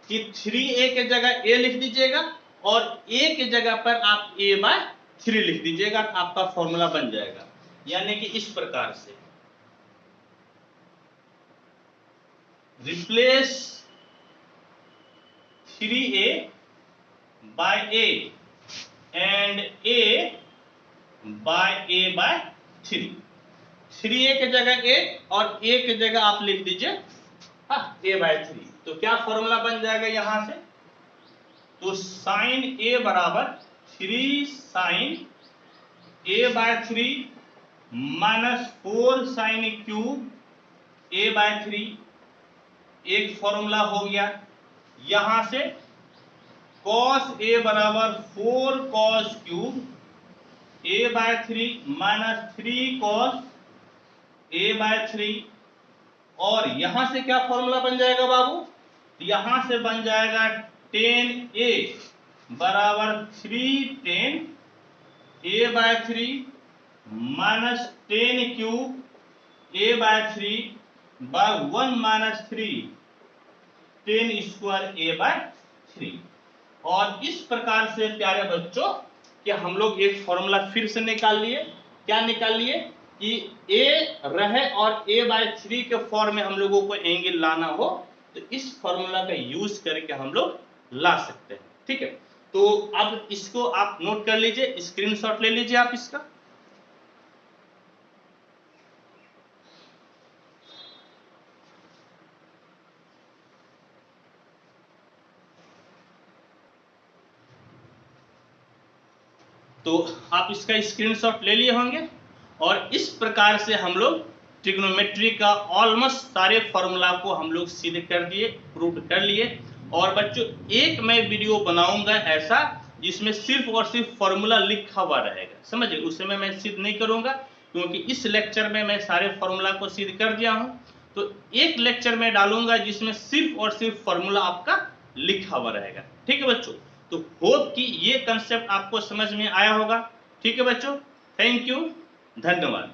कि 3a के जगह a लिख दीजिएगा और a के जगह पर आप a बाय 3 लिख दीजिएगा, आपका फॉर्मूला बन जाएगा। यानी कि इस प्रकार से replace 3a by a and a by a by 3। 3a के जगह a और a के जगह आप लिख दीजिए a by 3, तो क्या फॉर्मूला बन जाएगा यहां से, तो साइन a बराबर 3 sine a by 3 minus 4 sine cube a by 3, एक फॉर्मूला हो गया। यहां से cos a बराबर 4 cos cube a by 3 minus 3 cos a by 3, और यहां से क्या फॉर्मूला बन जाएगा बाबू, यहां से बन जाएगा 10a बराबर 310 a by 3 minus 10 cube a by 3 by 1 minus 3 10 square a by 3। और इस प्रकार से प्यारे बच्चों कि हम लोग एक फॉर्मूला फिर से निकाल लिए। क्या निकाल लिए कि a रहे और a बाय 3 के फॉर्म में हम लोगों को एंगल लाना हो, तो इस फॉर्मूला का यूज करके हम लोग ला सकते हैं। ठीक है, तो अब इसको आप नोट कर लीजिए, स्क्रीनशॉट ले लीजिए आप इसका। तो आप इसका स्क्रीनशॉट ले लिए होंगे। और इस प्रकार से हम लोग ट्रिग्नोमेट्री का ऑलमोस्ट सारे फॉर्मूला को हम लोग सिद्ध कर दिए, प्रूव कर लिए। और बच्चों एक मैं वीडियो बनाऊंगा ऐसा जिसमें सिर्फ और सिर्फ फॉर्मूला लिखा हुआ रहेगा, समझिए, उस समय मैं सिद्ध नहीं करूंगा क्योंकि इस लेक्चर में मैं सारे फॉर्मूला को सिद्ध कर दिया हूं। तो एक लेक्चर में डालूंगा जिसमें सिर्फ और सिर्फ फॉर्मूला आपका लिखा हुआ रहेगा। ठीक है बच्चों, तो होप कि ये कंसेप्ट आपको समझ में आया होगा। ठीक है बच्चों, थैंक यू, धन्यवाद।